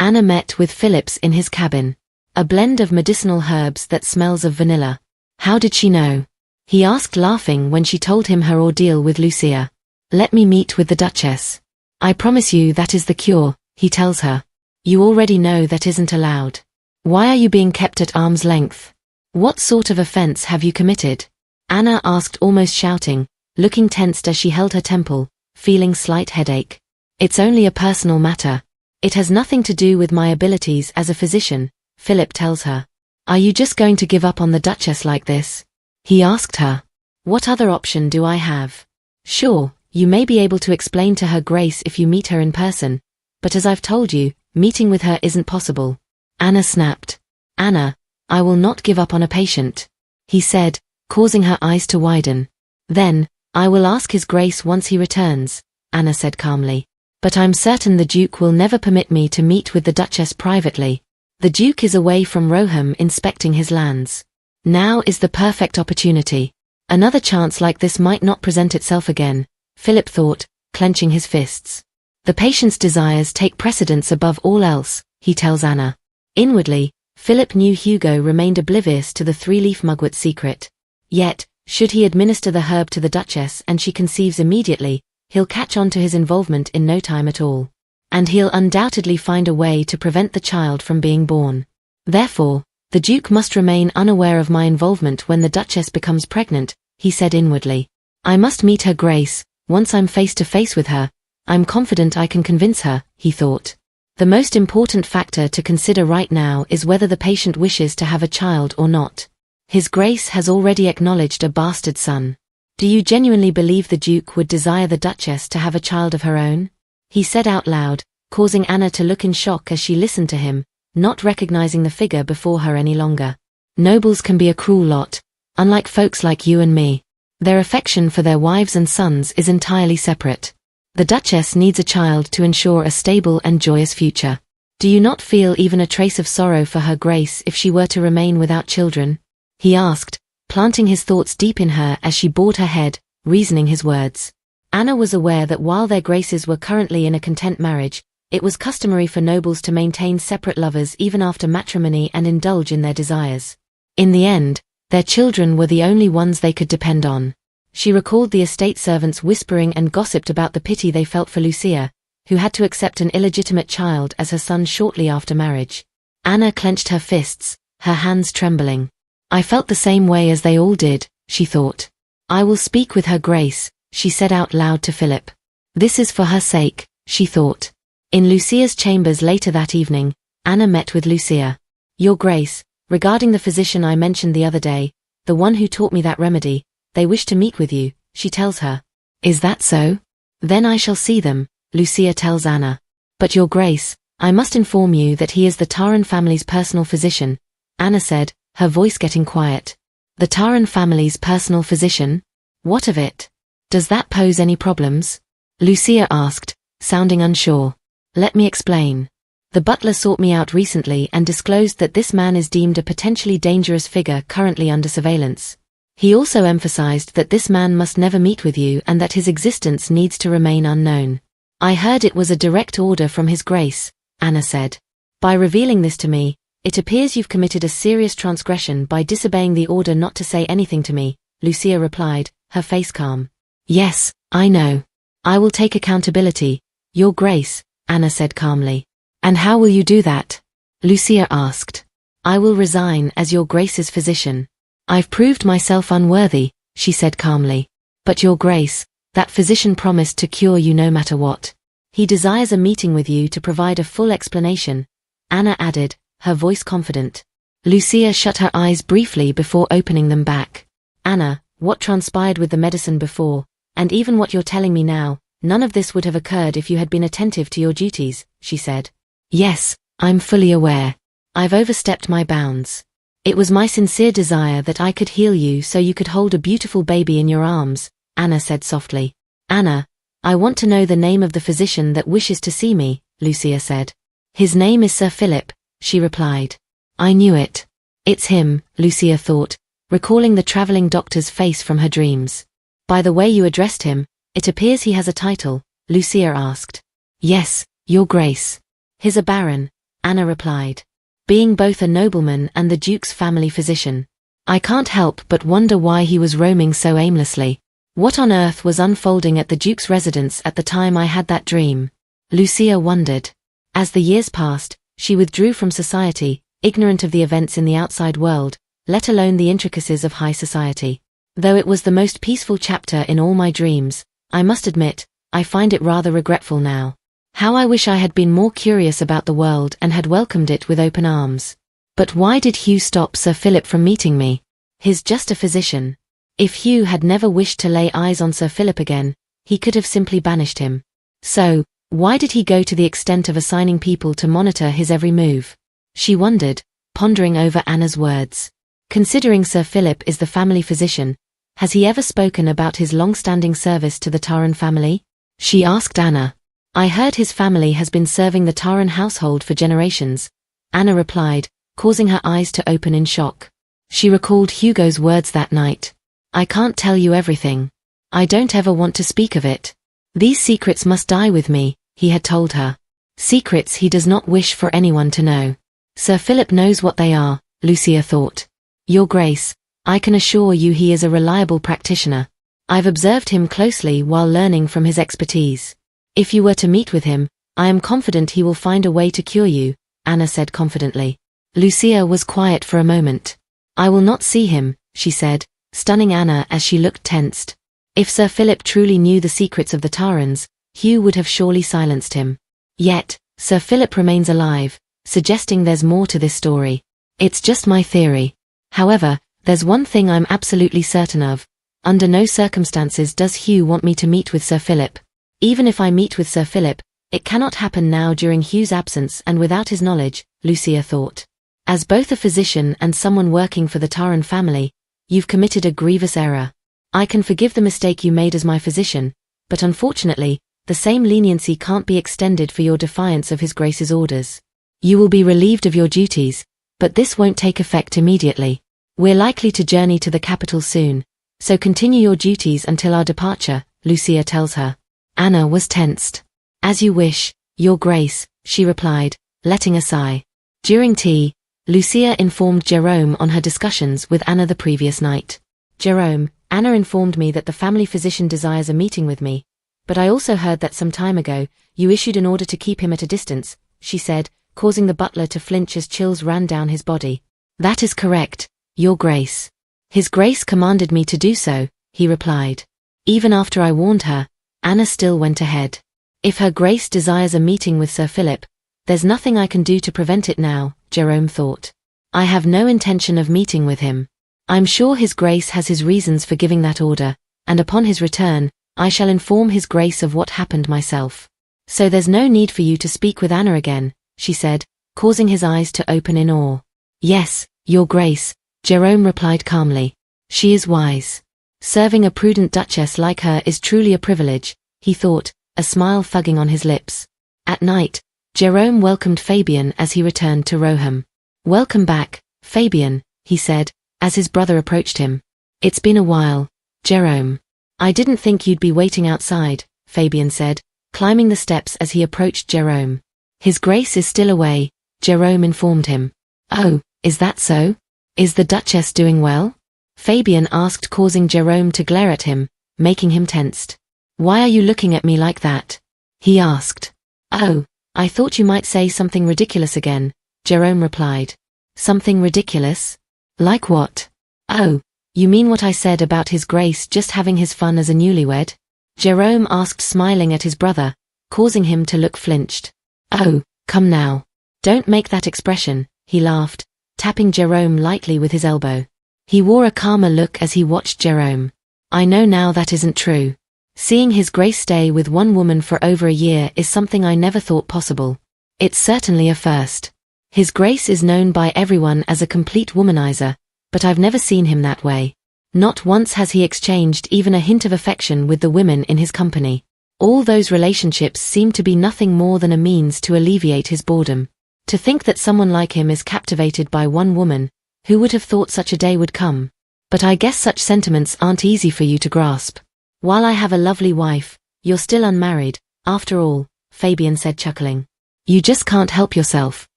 Anna met with Phillips in his cabin. A blend of medicinal herbs that smells of vanilla. How did she know? He asked, laughing when she told him her ordeal with Lucia. Let me meet with the Duchess. I promise you that is the cure, he tells her. You already know that isn't allowed. Why are you being kept at arm's length? What sort of offense have you committed? Anna asked, almost shouting, looking tensed as she held her temple, feeling slight headache. It's only a personal matter. It has nothing to do with my abilities as a physician, Philip tells her. Are you just going to give up on the Duchess like this? He asked her. What other option do I have? Sure, you may be able to explain to her grace if you meet her in person, but as I've told you, meeting with her isn't possible. Anna snapped. Anna, I will not give up on a patient, he said, causing her eyes to widen. Then, I will ask his grace once he returns, Anna said calmly. But I'm certain the Duke will never permit me to meet with the Duchess privately. The Duke is away from Roham inspecting his lands. Now is the perfect opportunity. Another chance like this might not present itself again, Philip thought, clenching his fists. The patient's desires take precedence above all else, he tells Anna. Inwardly, Philip knew Hugo remained oblivious to the three-leaf mugwort secret. Yet, should he administer the herb to the Duchess and she conceives immediately, he'll catch on to his involvement in no time at all. And he'll undoubtedly find a way to prevent the child from being born. Therefore, the Duke must remain unaware of my involvement when the Duchess becomes pregnant, he said inwardly. I must meet her grace. Once I'm face to face with her, I'm confident I can convince her, he thought. The most important factor to consider right now is whether the patient wishes to have a child or not. His Grace has already acknowledged a bastard son. Do you genuinely believe the Duke would desire the Duchess to have a child of her own? He said out loud, causing Anna to look in shock as she listened to him, not recognizing the figure before her any longer. Nobles can be a cruel lot, unlike folks like you and me. Their affection for their wives and sons is entirely separate. The Duchess needs a child to ensure a stable and joyous future. Do you not feel even a trace of sorrow for her Grace if she were to remain without children? He asked, planting his thoughts deep in her as she bowed her head, reasoning his words. Anna was aware that while their Graces were currently in a content marriage, it was customary for nobles to maintain separate lovers even after matrimony and indulge in their desires. In the end, their children were the only ones they could depend on. She recalled the estate servants whispering and gossiped about the pity they felt for Lucia, who had to accept an illegitimate child as her son shortly after marriage. Anna clenched her fists, her hands trembling. I felt the same way as they all did, she thought. I will speak with her Grace, she said out loud to Philip. This is for her sake, she thought. In Lucia's chambers later that evening, Anna met with Lucia. Your Grace, regarding the physician I mentioned the other day, the one who taught me that remedy, they wish to meet with you, she tells her. Is that so? Then I shall see them, Lucia tells Anna. But Your Grace, I must inform you that he is the Taran family's personal physician, Anna said, her voice getting quiet. The Taran family's personal physician? What of it? Does that pose any problems? Lucia asked, sounding unsure. Let me explain. The butler sought me out recently and disclosed that this man is deemed a potentially dangerous figure currently under surveillance. He also emphasized that this man must never meet with you and that his existence needs to remain unknown. I heard it was a direct order from His Grace, Anna said. By revealing this to me, it appears you've committed a serious transgression by disobeying the order not to say anything to me, Lucia replied, her face calm. Yes, I know. I will take accountability, Your Grace, Anna said calmly. And how will you do that? Lucia asked. I will resign as Your Grace's physician. I've proved myself unworthy, she said calmly. But Your Grace, that physician promised to cure you no matter what. He desires a meeting with you to provide a full explanation, Anna added, her voice confident. Lucia shut her eyes briefly before opening them back. Anna, what transpired with the medicine before, and even what you're telling me now, none of this would have occurred if you had been attentive to your duties, she said. Yes, I'm fully aware. I've overstepped my bounds. It was my sincere desire that I could heal you so you could hold a beautiful baby in your arms, Anna said softly. Anna, I want to know the name of the physician that wishes to see me, Lucia said. His name is Sir Philip, she replied. I knew it. It's him, Lucia thought, recalling the traveling doctor's face from her dreams. By the way you addressed him, it appears he has a title, Lucia asked. Yes, Your Grace. He's a baron, Anna replied. Being both a nobleman and the Duke's family physician, I can't help but wonder why he was roaming so aimlessly. What on earth was unfolding at the Duke's residence at the time I had that dream? Lucia wondered. As the years passed, she withdrew from society, ignorant of the events in the outside world, let alone the intricacies of high society. Though it was the most peaceful chapter in all my dreams, I must admit, I find it rather regretful now. How I wish I had been more curious about the world and had welcomed it with open arms. But why did Hugh stop Sir Philip from meeting me? He's just a physician. If Hugh had never wished to lay eyes on Sir Philip again, he could have simply banished him. So, why did he go to the extent of assigning people to monitor his every move? She wondered, pondering over Anna's words. Considering Sir Philip is the family physician, has he ever spoken about his long-standing service to the Taran family? She asked Anna. I heard his family has been serving the Taran household for generations, Anna replied, causing her eyes to open in shock. She recalled Hugo's words that night. I can't tell you everything. I don't ever want to speak of it. These secrets must die with me, he had told her. Secrets he does not wish for anyone to know. Sir Philip knows what they are, Lucia thought. Your Grace, I can assure you he is a reliable practitioner. I've observed him closely while learning from his expertise. If you were to meet with him, I am confident he will find a way to cure you, Anna said confidently. Lucia was quiet for a moment. I will not see him, she said, stunning Anna as she looked tensed. If Sir Philip truly knew the secrets of the Tarans, Hugh would have surely silenced him. Yet, Sir Philip remains alive, suggesting there's more to this story. It's just my theory. However, there's one thing I'm absolutely certain of. Under no circumstances does Hugh want me to meet with Sir Philip. Even if I meet with Sir Philip, it cannot happen now during Hugh's absence and without his knowledge, Lucia thought. As both a physician and someone working for the Taran family, you've committed a grievous error. I can forgive the mistake you made as my physician, but unfortunately, the same leniency can't be extended for your defiance of His Grace's orders. You will be relieved of your duties, but this won't take effect immediately. We're likely to journey to the capital soon, so continue your duties until our departure, Lucia tells her. Anna was tensed. As you wish, Your Grace, she replied, letting a sigh. During tea, Lucia informed Jerome on her discussions with Anna the previous night. Jerome, Anna informed me that the family physician desires a meeting with me, but I also heard that some time ago, you issued an order to keep him at a distance, she said, causing the butler to flinch as chills ran down his body. That is correct, Your Grace. His Grace commanded me to do so, he replied. Even after I warned her, Anna still went ahead. If Her Grace desires a meeting with Sir Philip, there's nothing I can do to prevent it now, Jerome thought. I have no intention of meeting with him. I'm sure His Grace has his reasons for giving that order, and upon his return, I shall inform His Grace of what happened myself. So there's no need for you to speak with Anna again, she said, causing his eyes to open in awe. Yes, Your Grace, Jerome replied calmly. She is wise. Serving a prudent duchess like her is truly a privilege, he thought, a smile thugging on his lips. At night, Jerome welcomed Fabian as he returned to Roham. Welcome back, Fabian, he said, as his brother approached him. It's been a while, Jerome. I didn't think you'd be waiting outside, Fabian said, climbing the steps as he approached Jerome. His Grace is still away, Jerome informed him. Oh, is that so? Is the Duchess doing well? Fabian asked, causing Jerome to glare at him, making him tensed. Why are you looking at me like that? He asked. Oh, I thought you might say something ridiculous again, Jerome replied. Something ridiculous? Like what? Oh, you mean what I said about His Grace just having his fun as a newlywed? Jerome asked, smiling at his brother, causing him to look flinched. Oh, come now. Don't make that expression, he laughed, tapping Jerome lightly with his elbow. He wore a calmer look as he watched Jerome. I know now that isn't true. Seeing His Grace stay with one woman for over a year is something I never thought possible. It's certainly a first. His Grace is known by everyone as a complete womanizer, but I've never seen him that way. Not once has he exchanged even a hint of affection with the women in his company. All those relationships seem to be nothing more than a means to alleviate his boredom. To think that someone like him is captivated by one woman, who would have thought such a day would come? But I guess such sentiments aren't easy for you to grasp. While I have a lovely wife, you're still unmarried, after all, Fabian said chuckling. You just can't help yourself.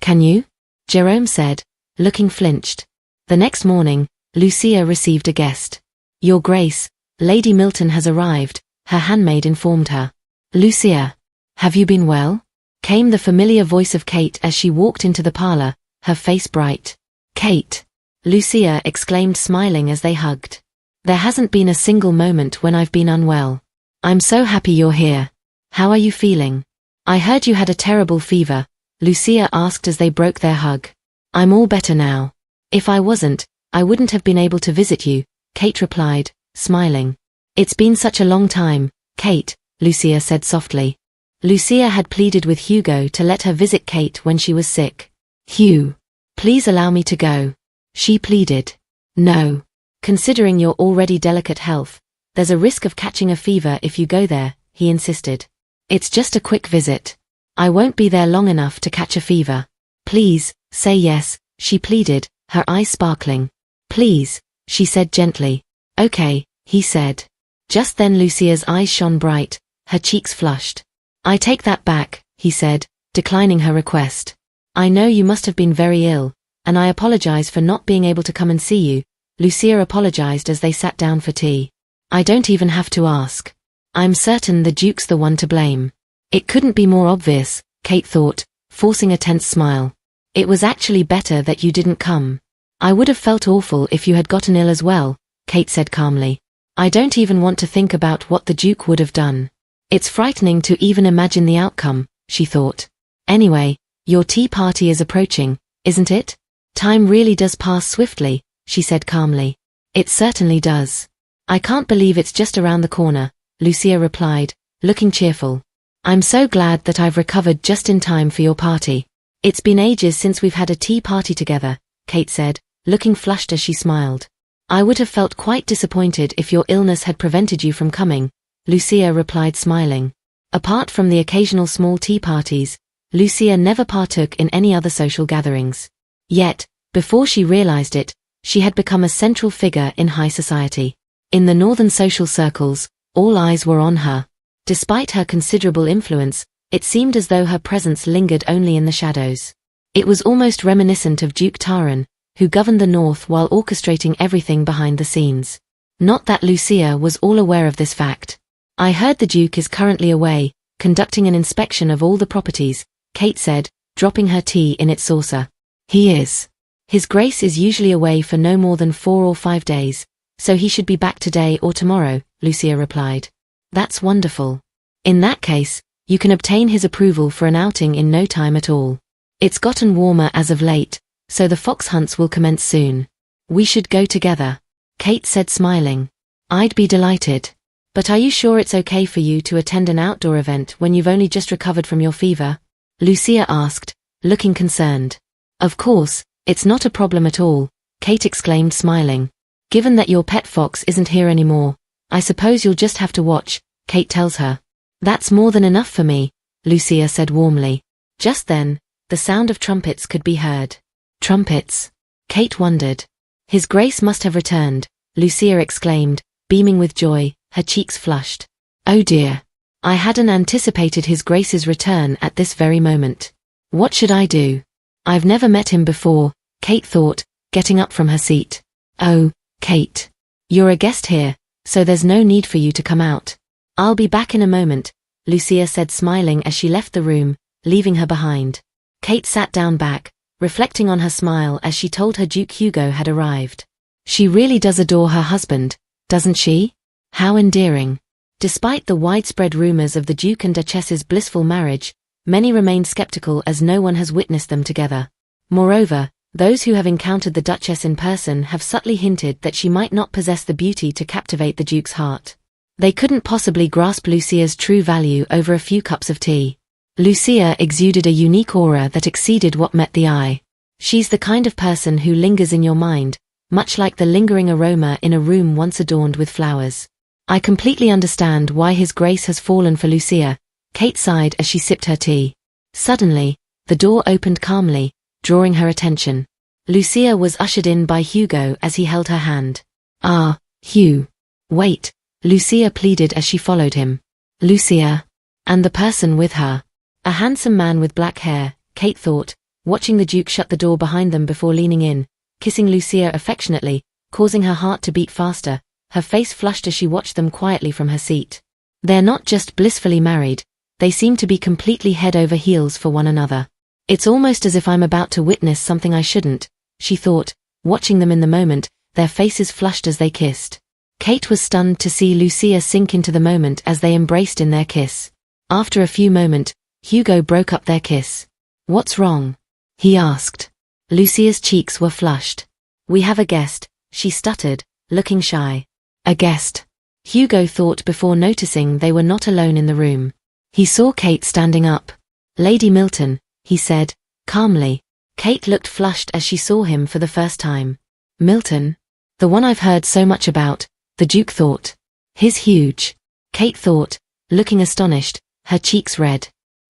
Can you? Jerome said, looking flinched. The next morning, Lucia received a guest. Your Grace, Lady Milton has arrived, her handmaid informed her. Lucia, have you been well? Came the familiar voice of Kate as she walked into the parlor, her face bright. Kate, Lucia exclaimed, smiling as they hugged. There hasn't been a single moment when I've been unwell. I'm so happy you're here. How are you feeling? I heard you had a terrible fever, Lucia asked as they broke their hug. I'm all better now. If I wasn't, I wouldn't have been able to visit you, Kate replied, smiling. It's been such a long time, Kate, Lucia said softly. Lucia had pleaded with Hugo to let her visit Kate when she was sick. Hugh, please allow me to go. She pleaded. No. Considering your already delicate health, there's a risk of catching a fever if you go there, he insisted. It's just a quick visit. I won't be there long enough to catch a fever. Please, say yes, she pleaded, her eyes sparkling. Please, she said gently. Okay, he said. Just then Lucia's eyes shone bright, her cheeks flushed. I take that back, he said, declining her request. I know you must have been very ill, and I apologize for not being able to come and see you, Lucia apologized as they sat down for tea. I don't even have to ask. I'm certain the Duke's the one to blame. It couldn't be more obvious, Kate thought, forcing a tense smile. It was actually better that you didn't come. I would have felt awful if you had gotten ill as well, Kate said calmly. I don't even want to think about what the Duke would have done. It's frightening to even imagine the outcome, she thought. Anyway, your tea party is approaching, isn't it? Time really does pass swiftly, she said calmly. It certainly does. I can't believe it's just around the corner, Lucia replied, looking cheerful. I'm so glad that I've recovered just in time for your party. It's been ages since we've had a tea party together, Kate said, looking flushed as she smiled. I would have felt quite disappointed if your illness had prevented you from coming, Lucia replied smiling. Apart from the occasional small tea parties, Lucia never partook in any other social gatherings. Yet, before she realized it, she had become a central figure in high society. In the northern social circles, all eyes were on her. Despite her considerable influence, it seemed as though her presence lingered only in the shadows. It was almost reminiscent of Duke Taran, who governed the north while orchestrating everything behind the scenes. Not that Lucia was all aware of this fact. I heard the Duke is currently away, conducting an inspection of all the properties, Kate said, dropping her tea in its saucer. He is. His Grace is usually away for no more than 4 or 5 days, so he should be back today or tomorrow, Lucia replied. That's wonderful. In that case, you can obtain his approval for an outing in no time at all. It's gotten warmer as of late, so the fox hunts will commence soon. We should go together, Kate said smiling. I'd be delighted. But are you sure it's okay for you to attend an outdoor event when you've only just recovered from your fever? Lucia asked, looking concerned. Of course, it's not a problem at all, Kate exclaimed smiling. Given that your pet fox isn't here anymore, I suppose you'll just have to watch, Kate tells her. That's more than enough for me, Lucia said warmly. Just then, the sound of trumpets could be heard. Trumpets? Kate wondered. His Grace must have returned, Lucia exclaimed, beaming with joy, her cheeks flushed. Oh dear. I hadn't anticipated His Grace's return at this very moment. What should I do? I've never met him before, Kate thought, getting up from her seat. Oh, Kate. You're a guest here, so there's no need for you to come out. I'll be back in a moment, Lucia said smiling as she left the room, leaving her behind. Kate sat down back, reflecting on her smile as she told her Duke Hugo had arrived. She really does adore her husband, doesn't she? How endearing. Despite the widespread rumors of the Duke and Duchess's blissful marriage, many remain skeptical as no one has witnessed them together. Moreover, those who have encountered the Duchess in person have subtly hinted that she might not possess the beauty to captivate the Duke's heart. They couldn't possibly grasp Lucia's true value over a few cups of tea. Lucia exuded a unique aura that exceeded what met the eye. She's the kind of person who lingers in your mind, much like the lingering aroma in a room once adorned with flowers. I completely understand why His Grace has fallen for Lucia, Kate sighed as she sipped her tea. Suddenly, the door opened calmly, drawing her attention. Lucia was ushered in by Hugo as he held her hand. Ah, Hugh. Wait, Lucia pleaded as she followed him. Lucia. And the person with her. A handsome man with black hair, Kate thought, watching the Duke shut the door behind them before leaning in, kissing Lucia affectionately, causing her heart to beat faster. Her face flushed as she watched them quietly from her seat. They're not just blissfully married, they seem to be completely head over heels for one another. It's almost as if I'm about to witness something I shouldn't, she thought, watching them in the moment, their faces flushed as they kissed. Kate was stunned to see Lucia sink into the moment as they embraced in their kiss. After a few moments, Hugo broke up their kiss. "What's wrong?" he asked. Lucia's cheeks were flushed. "We have a guest," she stuttered, looking shy. "A guest?" Hugo thought before noticing they were not alone in the room. He saw Kate standing up. "Lady Milton," he said, calmly. Kate looked flushed as she saw him for the first time. "Milton? The one I've heard so much about," the Duke thought. "He's huge," Kate thought, looking astonished, her cheeks red.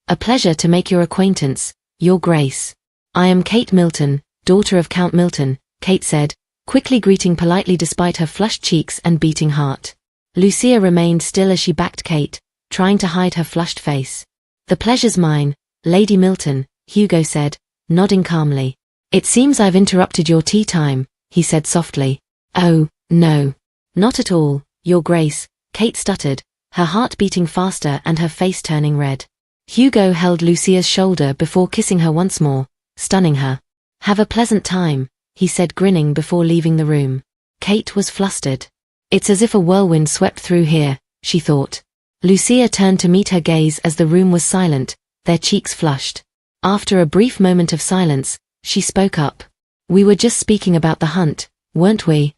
"A pleasure to make your acquaintance, Your Grace. I am Kate Milton, daughter of Count Milton," Kate said, quickly greeting politely despite her flushed cheeks and beating heart. Lucia remained still as she backed Kate, trying to hide her flushed face. "The pleasure's mine, Lady Milton," Hugo said, nodding calmly. "It seems I've interrupted your tea time," he said softly. "Oh, no. Not at all, Your Grace," Kate stuttered, her heart beating faster and her face turning red. Hugo held Lucia's shoulder before kissing her once more, stunning her. "Have a pleasant time," he said grinning before leaving the room. Kate was flustered. "It's as if a whirlwind swept through here," she thought. Lucia turned to meet her gaze as the room was silent, their cheeks flushed. After a brief moment of silence, she spoke up. "We were just speaking about the hunt, weren't we?"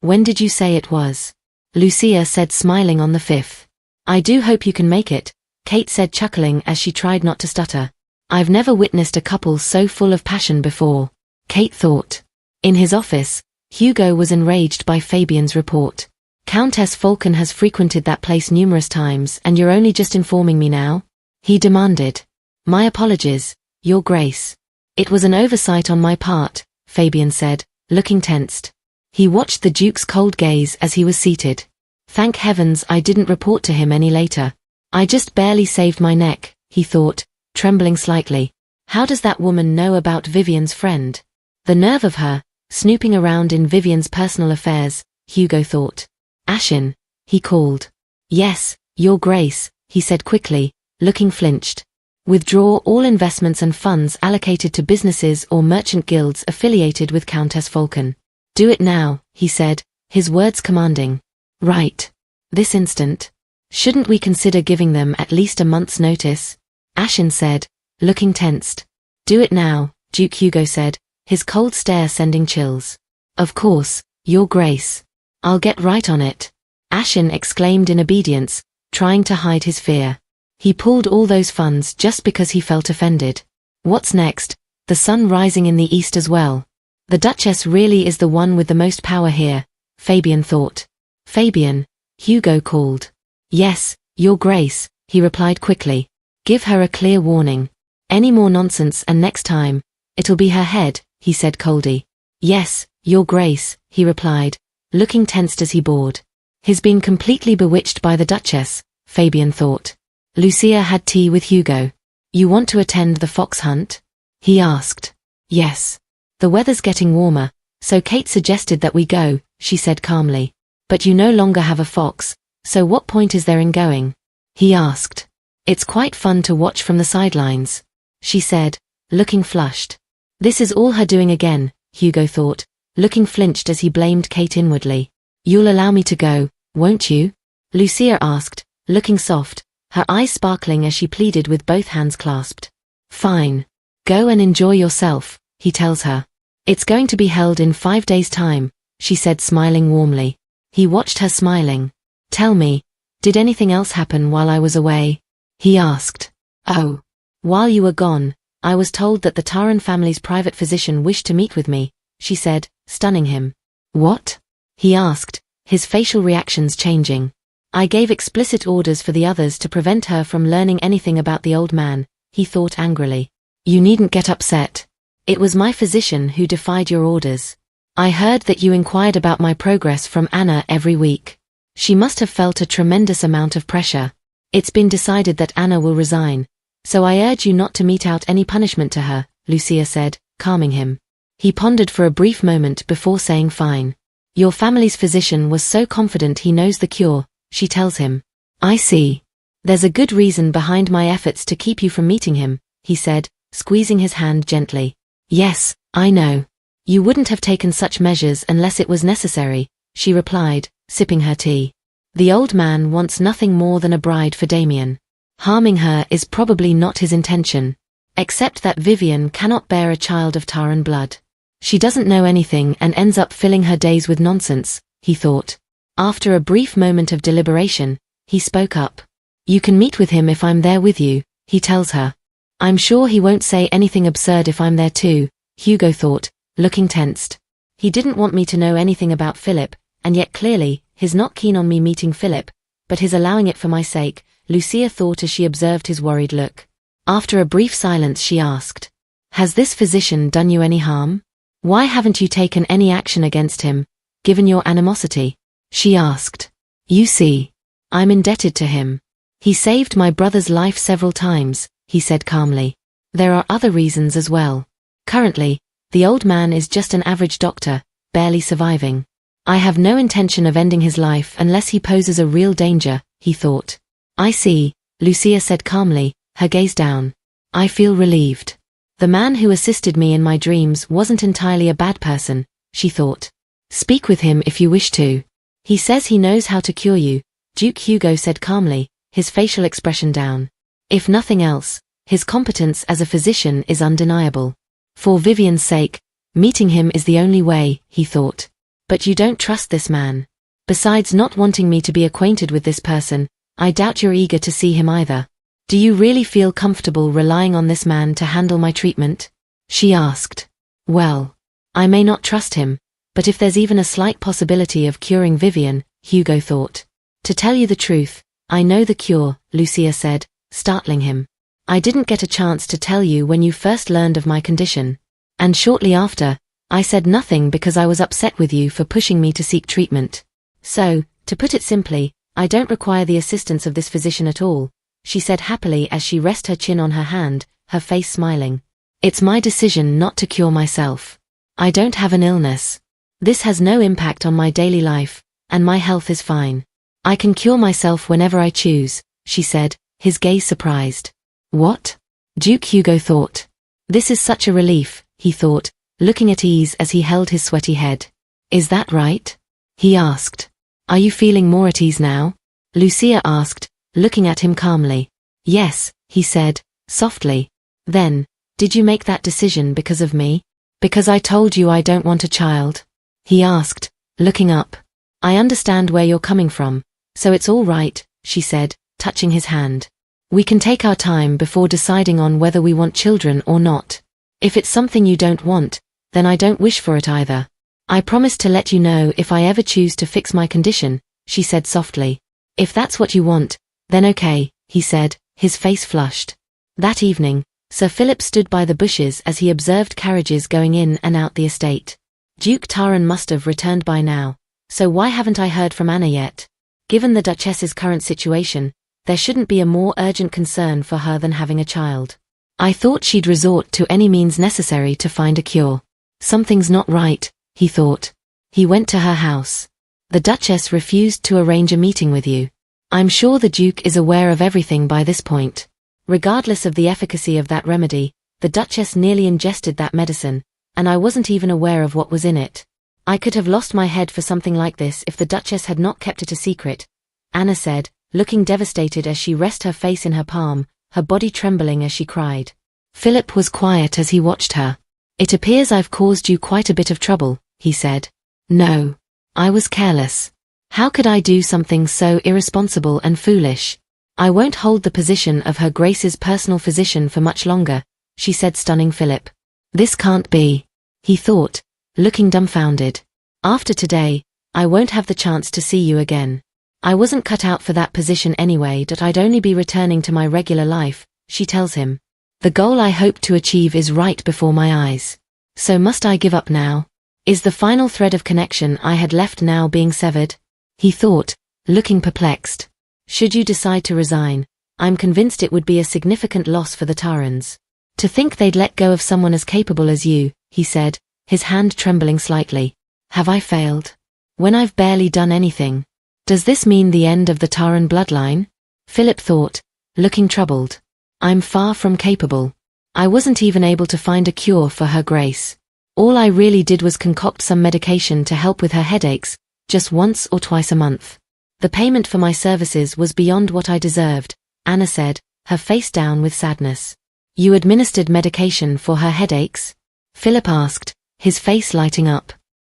"When did you say it was?" Lucia said, smiling on the 5th. "I do hope you can make it," Kate said, chuckling as she tried not to stutter. "I've never witnessed a couple so full of passion before," Kate thought. In his office, Hugo was enraged by Fabian's report. "Countess Falcon has frequented that place numerous times and you're only just informing me now?" he demanded. "My apologies, Your Grace. It was an oversight on my part," Fabian said, looking tensed. He watched the Duke's cold gaze as he was seated. "Thank heavens I didn't report to him any later. I just barely saved my neck," he thought, trembling slightly. "How does that woman know about Vivian's friend? The nerve of her, snooping around in Vivian's personal affairs," Hugo thought. "Ashin," he called. "Yes, Your Grace," he said quickly, looking flinched. "Withdraw all investments and funds allocated to businesses or merchant guilds affiliated with Countess Falcon. Do it now," he said, his words commanding. "Right. This instant. Shouldn't we consider giving them at least a month's notice?" Ashin said, looking tensed. "Do it now," Duke Hugo said, his cold stare sending chills. "Of course, Your Grace. I'll get right on it," Ashin exclaimed in obedience, trying to hide his fear. He pulled all those funds just because he felt offended. What's next? The sun rising in the east as well. The Duchess really is the one with the most power here, Fabian thought. "Fabian," Hugo called. "Yes, Your Grace," he replied quickly. "Give her a clear warning. Any more nonsense and next time, it'll be her head," he said coldly. "Yes, Your Grace," he replied, looking tensed as he bored. He's been completely bewitched by the Duchess, Fabian thought. Lucia had tea with Hugo. "You want to attend the fox hunt?" he asked. "Yes. The weather's getting warmer, so Kate suggested that we go," she said calmly. "But you no longer have a fox, so what point is there in going?" he asked. "It's quite fun to watch from the sidelines," she said, looking flushed. This is all her doing again, Hugo thought, looking flinched as he blamed Kate inwardly. "You'll allow me to go, won't you?" Lucia asked, looking soft, her eyes sparkling as she pleaded with both hands clasped. "Fine. Go and enjoy yourself," he tells her. "It's going to be held in 5 days' time," she said smiling warmly. He watched her smiling. "Tell me, did anything else happen while I was away?" he asked. "Oh. While you were gone, I was told that the Taran family's private physician wished to meet with me," she said, stunning him. "What?" he asked, his facial reactions changing. "I gave explicit orders for the others to prevent her from learning anything about the old man," he thought angrily. "You needn't get upset. It was my physician who defied your orders. I heard that you inquired about my progress from Anna every week. She must have felt a tremendous amount of pressure. It's been decided that Anna will resign, so I urge you not to mete out any punishment to her," Lucia said, calming him. He pondered for a brief moment before saying fine. Your family's physician was so confident he knows the cure, she tells him. I see. There's a good reason behind my efforts to keep you from meeting him, he said, squeezing his hand gently. Yes, I know. You wouldn't have taken such measures unless it was necessary, she replied, sipping her tea. The old man wants nothing more than a bride for Damien. Harming her is probably not his intention. Except that Vivian cannot bear a child of Taran blood. She doesn't know anything and ends up filling her days with nonsense, he thought. After a brief moment of deliberation, he spoke up. You can meet with him if I'm there with you, he tells her. I'm sure he won't say anything absurd if I'm there too, Hugo thought, looking tensed. He didn't want me to know anything about Philip, and yet clearly, he's not keen on me meeting Philip, but he's allowing it for my sake, Lucia thought as she observed his worried look. After a brief silence she asked, has this physician done you any harm? Why haven't you taken any action against him, given your animosity? She asked. You see, I'm indebted to him. He saved my brother's life several times, he said calmly. There are other reasons as well. Currently, the old man is just an average doctor, barely surviving. I have no intention of ending his life unless he poses a real danger, he thought. I see, Lucia said calmly, her gaze down. I feel relieved. The man who assisted me in my dreams wasn't entirely a bad person, she thought. Speak with him if you wish to. He says he knows how to cure you, Duke Hugo said calmly, his facial expression down. If nothing else, his competence as a physician is undeniable. For Vivian's sake, meeting him is the only way, he thought. But you don't trust this man. Besides not wanting me to be acquainted with this person, I doubt you're eager to see him either. Do you really feel comfortable relying on this man to handle my treatment? She asked. Well, I may not trust him, but if there's even a slight possibility of curing Vivian, Hugo thought. To tell you the truth, I know the cure, Lucia said, startling him. I didn't get a chance to tell you when you first learned of my condition. And shortly after, I said nothing because I was upset with you for pushing me to seek treatment. So, to put it simply, I don't require the assistance of this physician at all, she said happily as she rested her chin on her hand, her face smiling. It's my decision not to cure myself. I don't have an illness. This has no impact on my daily life, and my health is fine. I can cure myself whenever I choose, she said, his gaze surprised. What? Duke Hugo thought. This is such a relief, he thought, looking at ease as he held his sweaty head. Is that right? He asked. Are you feeling more at ease now? Lucia asked, looking at him calmly. Yes, he said, softly. Then, did you make that decision because of me? Because I told you I don't want a child? He asked, looking up. I understand where you're coming from, so it's all right, she said, touching his hand. We can take our time before deciding on whether we want children or not. If it's something you don't want, then I don't wish for it either. I promise to let you know if I ever choose to fix my condition, she said softly. If that's what you want, then okay, he said, his face flushed. That evening, Sir Philip stood by the bushes as he observed carriages going in and out the estate. Duke Taran must have returned by now, so why haven't I heard from Anna yet? Given the Duchess's current situation, there shouldn't be a more urgent concern for her than having a child. I thought she'd resort to any means necessary to find a cure. Something's not right, he thought. He went to her house. The Duchess refused to arrange a meeting with you. I'm sure the Duke is aware of everything by this point. Regardless of the efficacy of that remedy, the Duchess nearly ingested that medicine, and I wasn't even aware of what was in it. I could have lost my head for something like this if the Duchess had not kept it a secret, Anna said, looking devastated as she rested her face in her palm, her body trembling as she cried. Philip was quiet as he watched her. It appears I've caused you quite a bit of trouble, he said. No. I was careless. How could I do something so irresponsible and foolish? I won't hold the position of Her Grace's personal physician for much longer, she said, stunning Philip. This can't be, he thought, looking dumbfounded. After today, I won't have the chance to see you again. I wasn't cut out for that position anyway, that I'd only be returning to my regular life, she tells him. The goal I hope to achieve is right before my eyes. So must I give up now? Is the final thread of connection I had left now being severed? He thought, looking perplexed. Should you decide to resign, I'm convinced it would be a significant loss for the Tarans. To think they'd let go of someone as capable as you, he said, his hand trembling slightly. Have I failed? When I've barely done anything. Does this mean the end of the Taran bloodline? Philip thought, looking troubled. I'm far from capable. I wasn't even able to find a cure for her Grace. All I really did was concoct some medication to help with her headaches, just once or twice a month. The payment for my services was beyond what I deserved, Anna said, her face down with sadness. You administered medication for her headaches? Philip asked, his face lighting up.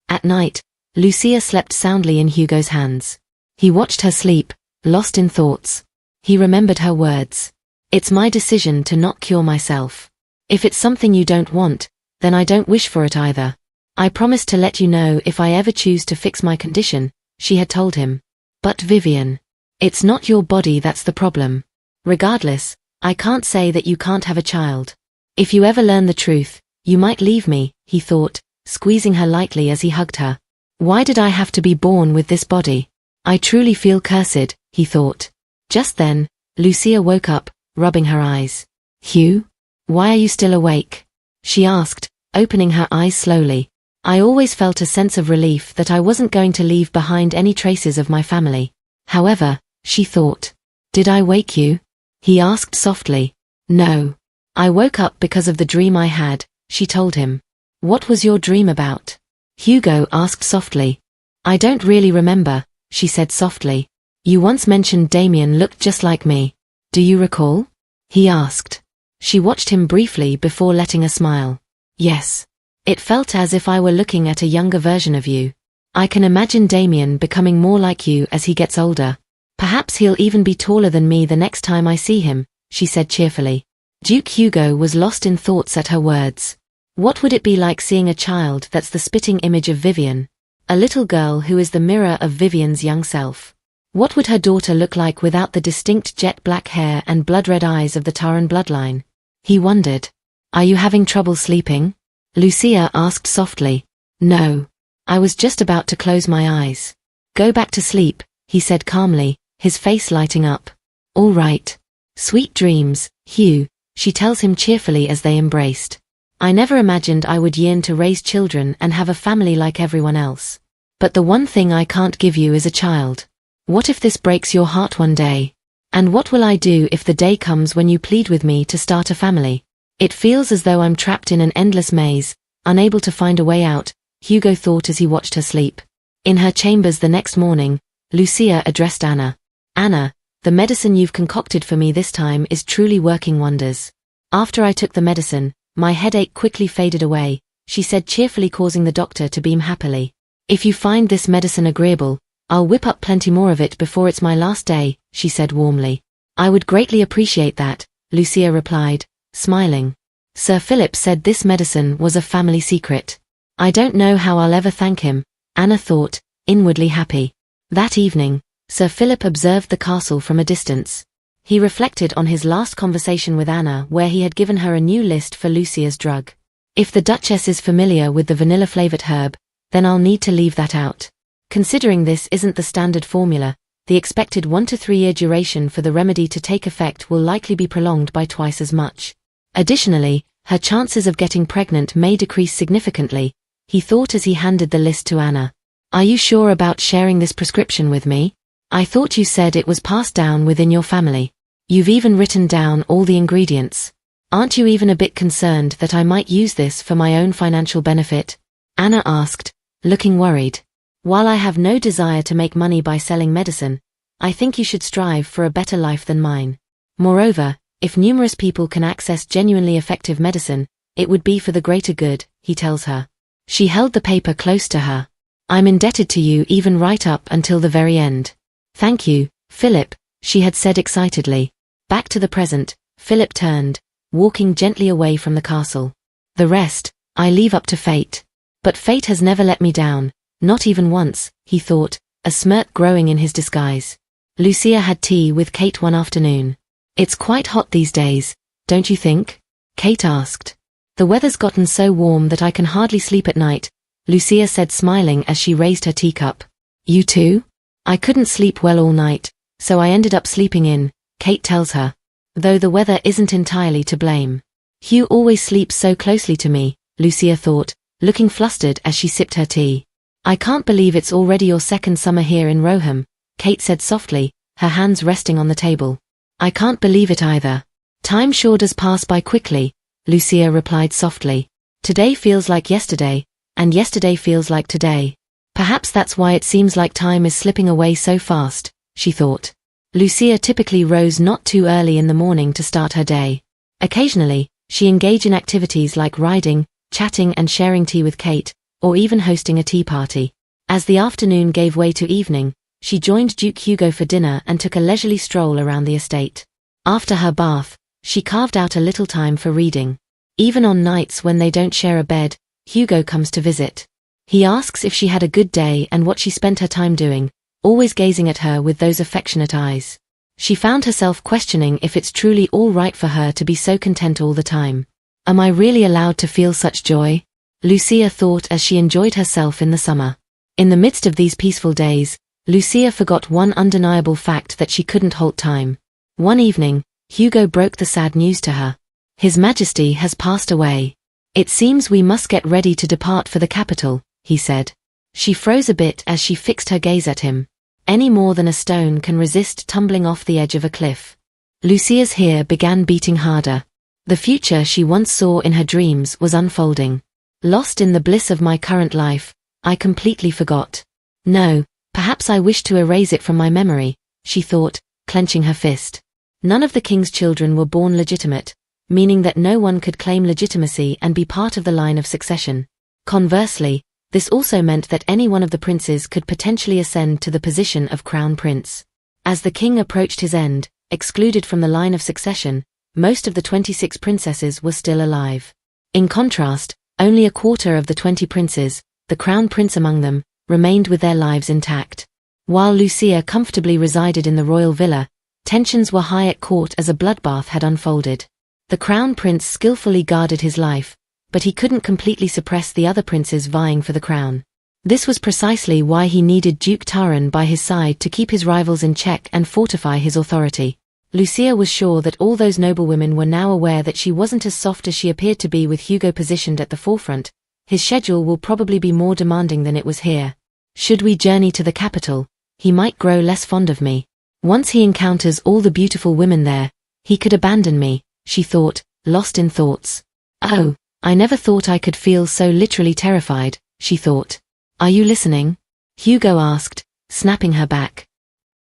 At night, Lucia slept soundly in Hugo's hands. He watched her sleep, lost in thoughts. He remembered her words. It's my decision to not cure myself. If it's something you don't want, then I don't wish for it either. I promise to let you know if I ever choose to fix my condition, she had told him. But Vivian, it's not your body that's the problem. Regardless, I can't say that you can't have a child. If you ever learn the truth, you might leave me, he thought, squeezing her lightly as he hugged her. Why did I have to be born with this body? I truly feel cursed, he thought. Just then, Lucia woke up, rubbing her eyes. Hugh? Why are you still awake? She asked, opening her eyes slowly. I always felt a sense of relief that I wasn't going to leave behind any traces of my family. However, she thought. Did I wake you? He asked softly. No. I woke up because of the dream I had, she told him. What was your dream about? Hugo asked softly. I don't really remember, she said softly. You once mentioned Damien looked just like me. Do you recall? He asked. She watched him briefly before letting a smile. Yes. It felt as if I were looking at a younger version of you. I can imagine Damien becoming more like you as he gets older. Perhaps he'll even be taller than me the next time I see him, she said cheerfully. Duke Hugo was lost in thoughts at her words. What would it be like seeing a child that's the spitting image of Vivian? A little girl who is the mirror of Vivian's young self. What would her daughter look like without the distinct jet black hair and blood-red eyes of the Taran bloodline? He wondered. Are you having trouble sleeping? Lucia asked softly. No. I was just about to close my eyes. Go back to sleep, he said calmly, his face lighting up. All right. Sweet dreams, Hugh, she tells him cheerfully as they embraced. I never imagined I would yearn to raise children and have a family like everyone else. But the one thing I can't give you is a child. What if this breaks your heart one day? And what will I do if the day comes when you plead with me to start a family? It feels as though I'm trapped in an endless maze, unable to find a way out, Hugo thought as he watched her sleep. In her chambers the next morning, Lucia addressed Anna. Anna, the medicine you've concocted for me this time is truly working wonders. After I took the medicine, my headache quickly faded away, she said cheerfully, causing the doctor to beam happily. If you find this medicine agreeable, I'll whip up plenty more of it before it's my last day, she said warmly. I would greatly appreciate that, Lucia replied, smiling. Sir Philip said this medicine was a family secret. I don't know how I'll ever thank him, Anna thought, inwardly happy. That evening, Sir Philip observed the castle from a distance. He reflected on his last conversation with Anna, where he had given her a new list for Lucia's drug. If the Duchess is familiar with the vanilla-flavored herb, then I'll need to leave that out. Considering this isn't the standard formula, the expected 1 to 3 year duration for the remedy to take effect will likely be prolonged by twice as much. Additionally, her chances of getting pregnant may decrease significantly, he thought as he handed the list to Anna. Are you sure about sharing this prescription with me? I thought you said it was passed down within your family. You've even written down all the ingredients. Aren't you even a bit concerned that I might use this for my own financial benefit? Anna asked, looking worried. While I have no desire to make money by selling medicine, I think you should strive for a better life than mine. Moreover, if numerous people can access genuinely effective medicine, it would be for the greater good, he tells her. She held the paper close to her. I'm indebted to you even right up until the very end. Thank you, Philip, she had said excitedly. Back to the present, Philip turned, walking gently away from the castle. The rest, I leave up to fate. But fate has never let me down, not even once, he thought, a smirk growing in his disguise. Lucia had tea with Kate one afternoon. It's quite hot these days, don't you think? Kate asked. The weather's gotten so warm that I can hardly sleep at night, Lucia said smiling as she raised her teacup. You too? I couldn't sleep well all night, so I ended up sleeping in, Kate tells her. Though the weather isn't entirely to blame. Hugh always sleeps so closely to me, Lucia thought, looking flustered as she sipped her tea. I can't believe it's already your second summer here in Roham, Kate said softly, her hands resting on the table. I can't believe it either. Time sure does pass by quickly, Lucia replied softly. Today feels like yesterday, and yesterday feels like today. Perhaps that's why it seems like time is slipping away so fast, she thought. Lucia typically rose not too early in the morning to start her day. Occasionally, she engaged in activities like riding, chatting and sharing tea with Kate, or even hosting a tea party. As the afternoon gave way to evening, she joined Duke Hugo for dinner and took a leisurely stroll around the estate. After her bath, she carved out a little time for reading. Even on nights when they don't share a bed, Hugo comes to visit. He asks if she had a good day and what she spent her time doing, always gazing at her with those affectionate eyes. She found herself questioning if it's truly all right for her to be so content all the time. Am I really allowed to feel such joy? Lucia thought as she enjoyed herself in the summer. In the midst of these peaceful days, Lucia forgot one undeniable fact that she couldn't halt time. One evening, Hugo broke the sad news to her. His Majesty has passed away. It seems we must get ready to depart for the capital, he said. She froze a bit as she fixed her gaze at him. Any more than a stone can resist tumbling off the edge of a cliff. Lucia's hair began beating harder. The future she once saw in her dreams was unfolding. Lost in the bliss of my current life, I completely forgot. No, perhaps I wish to erase it from my memory, she thought, clenching her fist. None of the king's children were born legitimate, meaning that no one could claim legitimacy and be part of the line of succession. Conversely, this also meant that any one of the princes could potentially ascend to the position of crown prince. As the king approached his end, excluded from the line of succession, most of the 26 princesses were still alive. In contrast, only a quarter of the 20 princes, the crown prince among them, remained with their lives intact. While Lucia comfortably resided in the royal villa, tensions were high at court as a bloodbath had unfolded. The crown prince skillfully guarded his life, but he couldn't completely suppress the other princes vying for the crown. This was precisely why he needed Duke Taran by his side to keep his rivals in check and fortify his authority. Lucia was sure that all those noblewomen were now aware that she wasn't as soft as she appeared to be with Hugo positioned at the forefront. His schedule will probably be more demanding than it was here. Should we journey to the capital, he might grow less fond of me. Once he encounters all the beautiful women there, he could abandon me, she thought, lost in thoughts. Oh, I never thought I could feel so literally terrified, she thought. Are you listening? Hugo asked, snapping her back.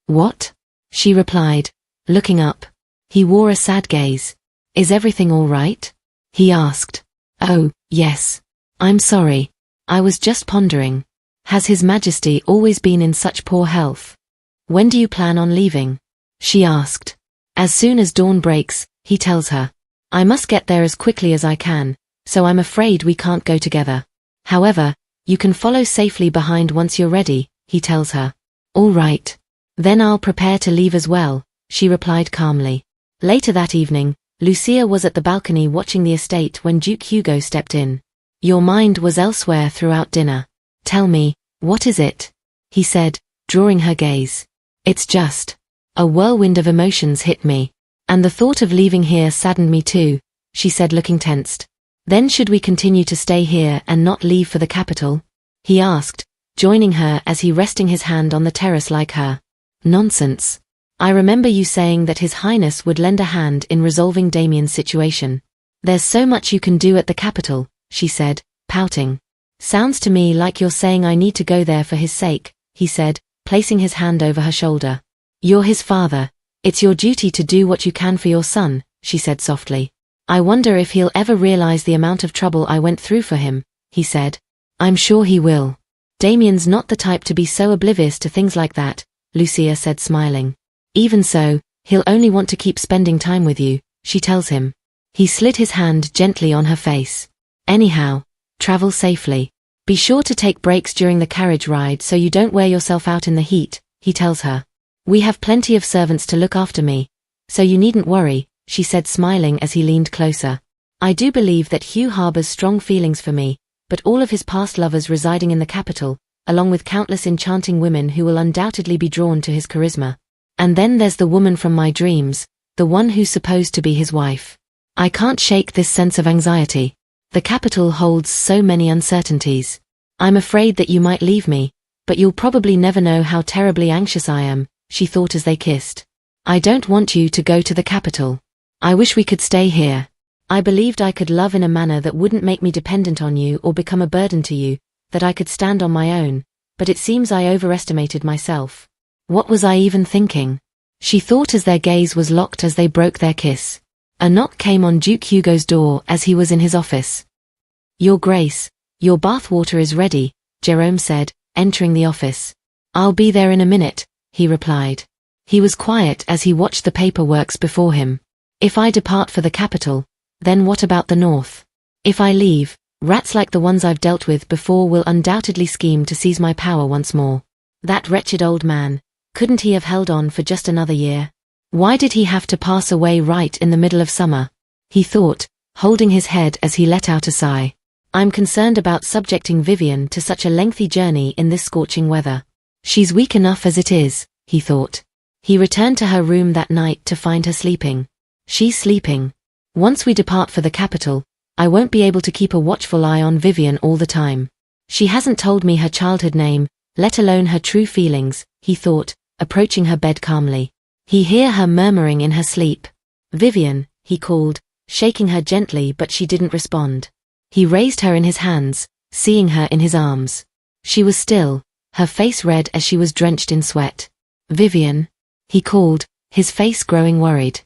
What? She replied, looking up. He wore a sad gaze. Is everything all right? He asked. Oh, yes. I'm sorry. I was just pondering. Has His Majesty always been in such poor health? When do you plan on leaving? She asked. As soon as dawn breaks, he tells her. I must get there as quickly as I can, so I'm afraid we can't go together. However, you can follow safely behind once you're ready, he tells her. All right. Then I'll prepare to leave as well, she replied calmly. Later that evening, Lucia was at the balcony watching the estate when Duke Hugo stepped in. Your mind was elsewhere throughout dinner. Tell me, what is it? He said, drawing her gaze. It's just. A whirlwind of emotions hit me. And the thought of leaving here saddened me too, she said looking tensed. Then should we continue to stay here and not leave for the capital? He asked, joining her as he resting his hand on the terrace like her. Nonsense. I remember you saying that His Highness would lend a hand in resolving Damien's situation. There's so much you can do at the capital, she said, pouting. Sounds to me like you're saying I need to go there for his sake, he said, placing his hand over her shoulder. You're his father. It's your duty to do what you can for your son, she said softly. I wonder if he'll ever realize the amount of trouble I went through for him, he said. I'm sure he will. Damien's not the type to be so oblivious to things like that, Lucia said smiling. Even so, he'll only want to keep spending time with you, she tells him. He slid his hand gently on her face. Anyhow, travel safely. Be sure to take breaks during the carriage ride so you don't wear yourself out in the heat, he tells her. We have plenty of servants to look after me, so you needn't worry, she said smiling as he leaned closer. I do believe that Hugh harbors strong feelings for me, but all of his past lovers residing in the capital, along with countless enchanting women who will undoubtedly be drawn to his charisma. And then there's the woman from my dreams, the one who's supposed to be his wife. I can't shake this sense of anxiety. The capital holds so many uncertainties. I'm afraid that you might leave me, but you'll probably never know how terribly anxious I am, she thought as they kissed. I don't want you to go to the capital. I wish we could stay here. I believed I could love in a manner that wouldn't make me dependent on you or become a burden to you, that I could stand on my own, but it seems I overestimated myself. What was I even thinking? She thought as their gaze was locked as they broke their kiss. A knock came on Duke Hugo's door as he was in his office. Your Grace, your bathwater is ready, Jerome said, entering the office. I'll be there in a minute, he replied. He was quiet as he watched the paperworks before him. If I depart for the capital, then what about the north? If I leave, rats like the ones I've dealt with before will undoubtedly scheme to seize my power once more. That wretched old man, couldn't he have held on for just another year? Why did he have to pass away right in the middle of summer? He thought, holding his head as he let out a sigh. I'm concerned about subjecting Vivian to such a lengthy journey in this scorching weather. She's weak enough as it is, he thought. He returned to her room that night to find her sleeping. She's sleeping. Once we depart for the capital, I won't be able to keep a watchful eye on Vivian all the time. She hasn't told me her childhood name, let alone her true feelings, he thought, approaching her bed calmly. He heard her murmuring in her sleep. Vivian, he called, shaking her gently, but she didn't respond. He raised her in his hands, seeing her in his arms. She was still, her face red as she was drenched in sweat. Vivian, he called, his face growing worried.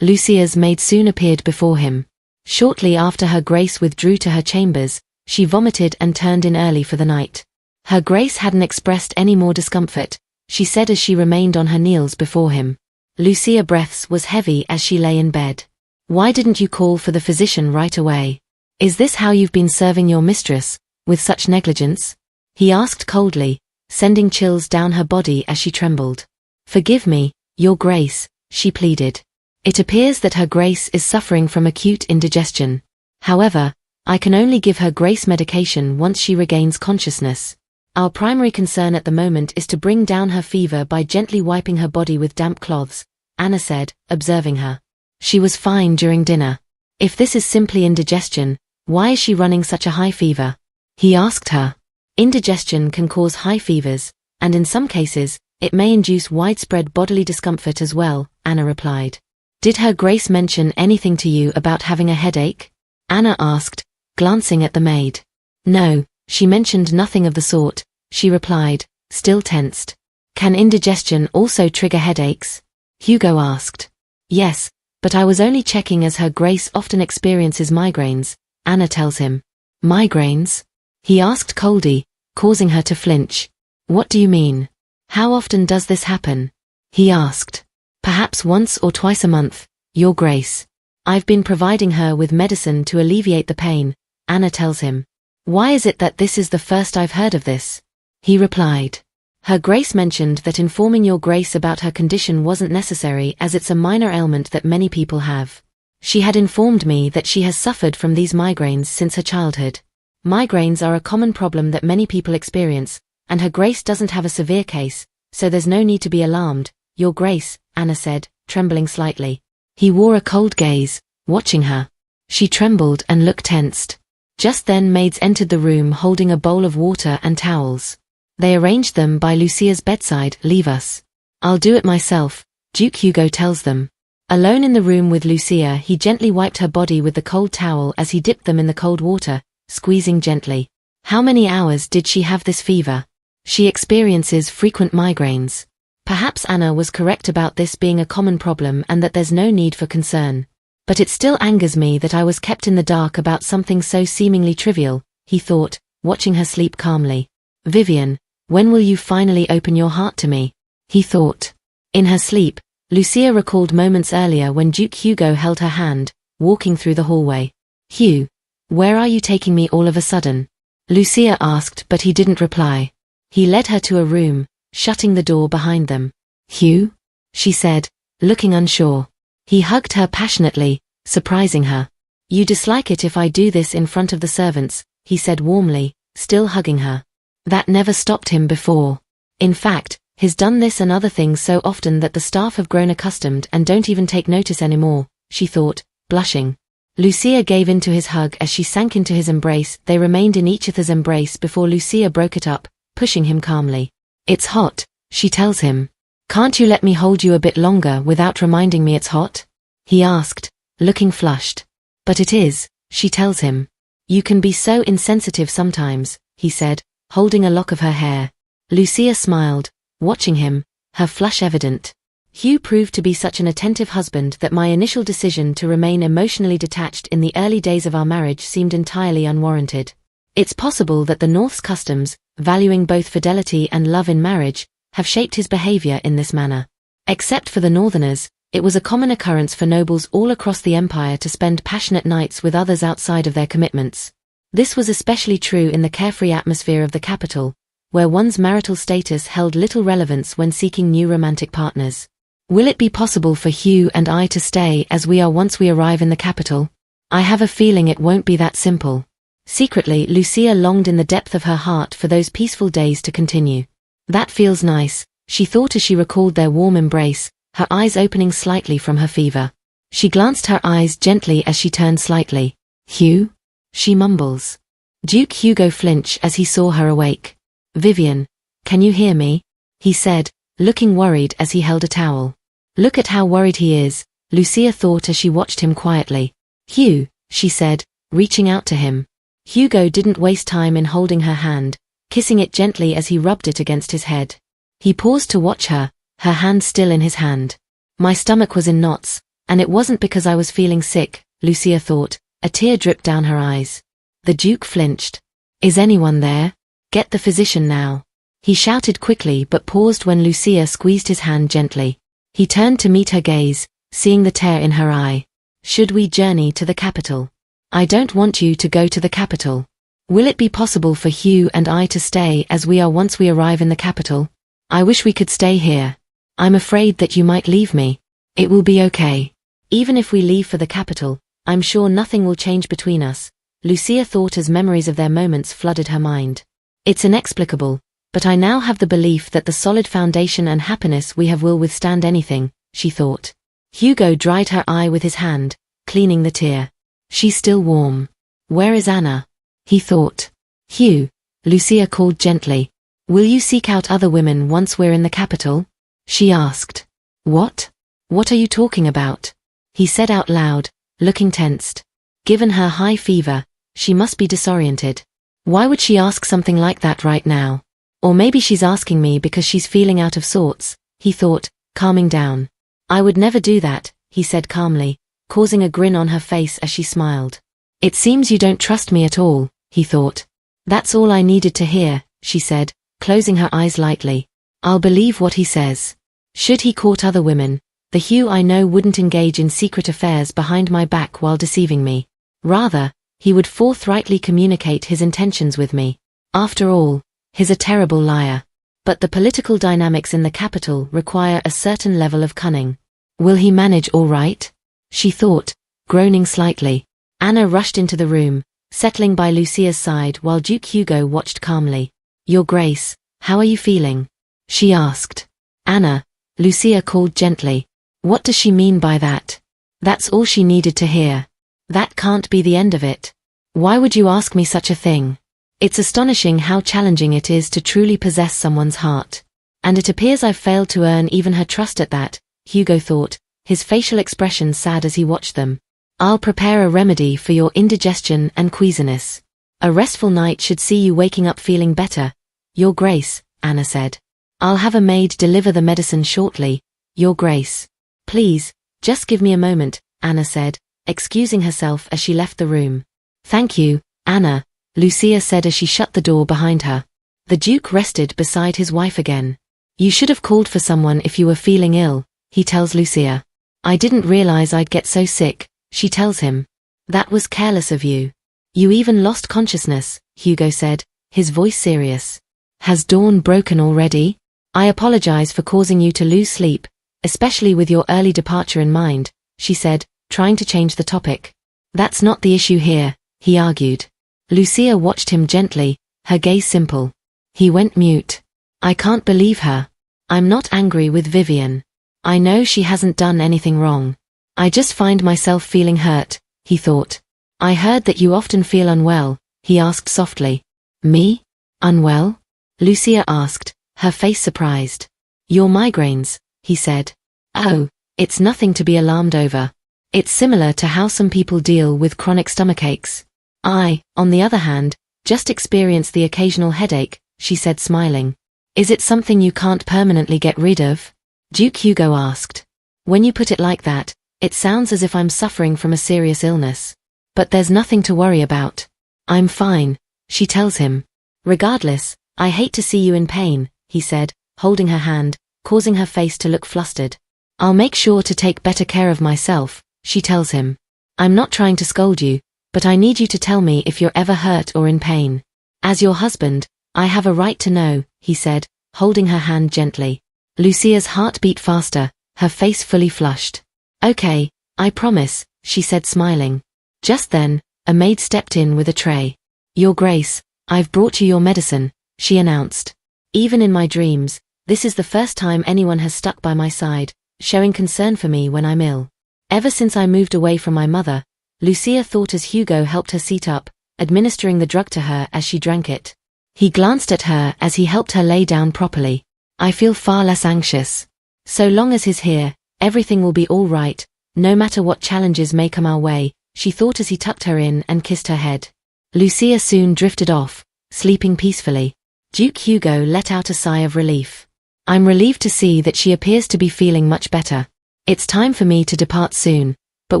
Lucia's maid soon appeared before him. Shortly after her Grace withdrew to her chambers, she vomited and turned in early for the night. Her Grace hadn't expressed any more discomfort, she said as she remained on her knees before him. Lucia's breath was heavy as she lay in bed. Why didn't you call for the physician right away? Is this how you've been serving your mistress, with such negligence? He asked coldly, sending chills down her body as she trembled. Forgive me, Your Grace, she pleaded. It appears that her Grace is suffering from acute indigestion. However, I can only give her Grace medication once she regains consciousness. Our primary concern at the moment is to bring down her fever by gently wiping her body with damp cloths, Anna said, observing her. She was fine during dinner. If this is simply indigestion, why is she running such a high fever? He asked her. Indigestion can cause high fevers, and in some cases, it may induce widespread bodily discomfort as well, Anna replied. Did her Grace mention anything to you about having a headache? Anna asked, glancing at the maid. No, she mentioned nothing of the sort, she replied, still tensed. Can indigestion also trigger headaches? Hugo asked. Yes, but I was only checking as her Grace often experiences migraines, Anna tells him. Migraines? He asked coldly, causing her to flinch. What do you mean? How often does this happen? He asked. Perhaps once or twice a month, Your Grace. I've been providing her with medicine to alleviate the pain, Anna tells him. Why is it that this is the first I've heard of this? He replied. Her Grace mentioned that informing Your Grace about her condition wasn't necessary as it's a minor ailment that many people have. She had informed me that she has suffered from these migraines since her childhood. Migraines are a common problem that many people experience, and her Grace doesn't have a severe case, so there's no need to be alarmed, Your Grace, Anna said, trembling slightly. He wore a cold gaze, watching her. She trembled and looked tensed. Just then maids entered the room holding a bowl of water and towels. They arranged them by Lucia's bedside. Leave us. I'll do it myself, Duke Hugo tells them. Alone in the room with Lucia, he gently wiped her body with the cold towel as he dipped them in the cold water, squeezing gently. How many hours did she have this fever? She experiences frequent migraines. Perhaps Anna was correct about this being a common problem and that there's no need for concern. But it still angers me that I was kept in the dark about something so seemingly trivial, he thought, watching her sleep calmly. Vivian, when will you finally open your heart to me? He thought. In her sleep, Lucia recalled moments earlier when Duke Hugo held her hand, walking through the hallway. Hugh, where are you taking me all of a sudden? Lucia asked, but he didn't reply. He led her to a room, shutting the door behind them. Hugh? She said, looking unsure. He hugged her passionately, surprising her. You dislike it if I do this in front of the servants, he said warmly, still hugging her. That never stopped him before. In fact, he's done this and other things so often that the staff have grown accustomed and don't even take notice anymore, she thought, blushing. Lucia gave in to his hug as she sank into his embrace. They remained in each other's embrace before Lucia broke it up, pushing him calmly. It's hot, she tells him. Can't you let me hold you a bit longer without reminding me it's hot? He asked, looking flushed. But it is, she tells him. You can be so insensitive sometimes, he said, holding a lock of her hair. Lucia smiled, watching him, her flush evident. Hugh proved to be such an attentive husband that my initial decision to remain emotionally detached in the early days of our marriage seemed entirely unwarranted. It's possible that the North's customs, valuing both fidelity and love in marriage, have shaped his behavior in this manner. Except for the Northerners, it was a common occurrence for nobles all across the empire to spend passionate nights with others outside of their commitments. This was especially true in the carefree atmosphere of the capital, where one's marital status held little relevance when seeking new romantic partners. Will it be possible for Hugh and I to stay as we are once we arrive in the capital? I have a feeling it won't be that simple. Secretly, Lucia longed in the depth of her heart for those peaceful days to continue. That feels nice, she thought as she recalled their warm embrace, her eyes opening slightly from her fever. She glanced her eyes gently as she turned slightly. Hugh? She mumbles. Duke Hugo flinched as he saw her awake. Vivian, can you hear me? He said, looking worried as he held a towel. Look at how worried he is, Lucia thought as she watched him quietly. Hugh, she said, reaching out to him. Hugo didn't waste time in holding her hand, kissing it gently as he rubbed it against his head. He paused to watch her, her hand still in his hand. My stomach was in knots, and it wasn't because I was feeling sick, Lucia thought, a tear dripped down her eyes. The Duke flinched. Is anyone there? Get the physician now. He shouted quickly but paused when Lucia squeezed his hand gently. He turned to meet her gaze, seeing the tear in her eye. Should we journey to the capital? I don't want you to go to the capital. Will it be possible for Hugh and I to stay as we are once we arrive in the capital? I wish we could stay here. I'm afraid that you might leave me. It will be okay. Even if we leave for the capital, I'm sure nothing will change between us, Lucia thought as memories of their moments flooded her mind. It's inexplicable, but I now have the belief that the solid foundation and happiness we have will withstand anything, she thought. Hugo dried her eye with his hand, cleaning the tear. She's still warm. Where is Anna? He thought. Hugh, Lucia called gently. Will you seek out other women once we're in the capital? She asked. What? What are you talking about? He said out loud, looking tensed. Given her high fever, she must be disoriented. Why would she ask something like that right now? Or maybe she's asking me because she's feeling out of sorts, he thought, calming down. I would never do that, he said calmly, causing a grin on her face as she smiled. It seems you don't trust me at all, he thought. That's all I needed to hear, she said, closing her eyes lightly. I'll believe what he says. Should he court other women, the Hugh I know wouldn't engage in secret affairs behind my back while deceiving me. Rather, he would forthrightly communicate his intentions with me. After all, he's a terrible liar. But the political dynamics in the capital require a certain level of cunning. Will he manage all right? She thought, groaning slightly. Anna rushed into the room, settling by Lucia's side while Duke Hugo watched calmly. Your Grace, how are you feeling? She asked. Anna, Lucia called gently. What does she mean by that? That's all she needed to hear. That can't be the end of it. Why would you ask me such a thing? It's astonishing how challenging it is to truly possess someone's heart. And it appears I've failed to earn even her trust at that, Hugo thought, his facial expression sad as he watched them. I'll prepare a remedy for your indigestion and queasiness. A restful night should see you waking up feeling better, Your Grace, Anna said. I'll have a maid deliver the medicine shortly, Your Grace. Please, just give me a moment, Anna said, excusing herself as she left the room. Thank you, Anna, Lucia said as she shut the door behind her. The Duke rested beside his wife again. You should have called for someone if you were feeling ill, he tells Lucia. I didn't realize I'd get so sick, she tells him. That was careless of you. You even lost consciousness, Hugo said, his voice serious. Has dawn broken already? I apologize for causing you to lose sleep, especially with your early departure in mind, she said, trying to change the topic. That's not the issue here, he argued. Lucia watched him gently, her gaze simple. He went mute. I can't believe her. I'm not angry with Vivian. I know she hasn't done anything wrong. I just find myself feeling hurt, he thought. I heard that you often feel unwell, he asked softly. Me? Unwell? Lucia asked, her face surprised. Your migraines, he said. Oh, it's nothing to be alarmed over. It's similar to how some people deal with chronic stomachaches. I, on the other hand, just experience the occasional headache, she said smiling. Is it something you can't permanently get rid of? Duke Hugo asked. When you put it like that, it sounds as if I'm suffering from a serious illness. But there's nothing to worry about. I'm fine, she tells him. Regardless, I hate to see you in pain, he said, holding her hand, causing her face to look flustered. I'll make sure to take better care of myself, she tells him. I'm not trying to scold you, but I need you to tell me if you're ever hurt or in pain. As your husband, I have a right to know, he said, holding her hand gently. Lucia's heart beat faster, her face fully flushed. Okay, I promise, she said smiling. Just then, a maid stepped in with a tray. Your Grace, I've brought you your medicine, she announced. Even in my dreams, this is the first time anyone has stuck by my side, showing concern for me when I'm ill. Ever since I moved away from my mother, Lucia thought as Hugo helped her seat up, administering the drug to her as she drank it. He glanced at her as he helped her lay down properly. I feel far less anxious. So long as he's here, everything will be all right, no matter what challenges may come our way, she thought as he tucked her in and kissed her head. Lucia soon drifted off, sleeping peacefully. Duke Hugo let out a sigh of relief. I'm relieved to see that she appears to be feeling much better. It's time for me to depart soon, but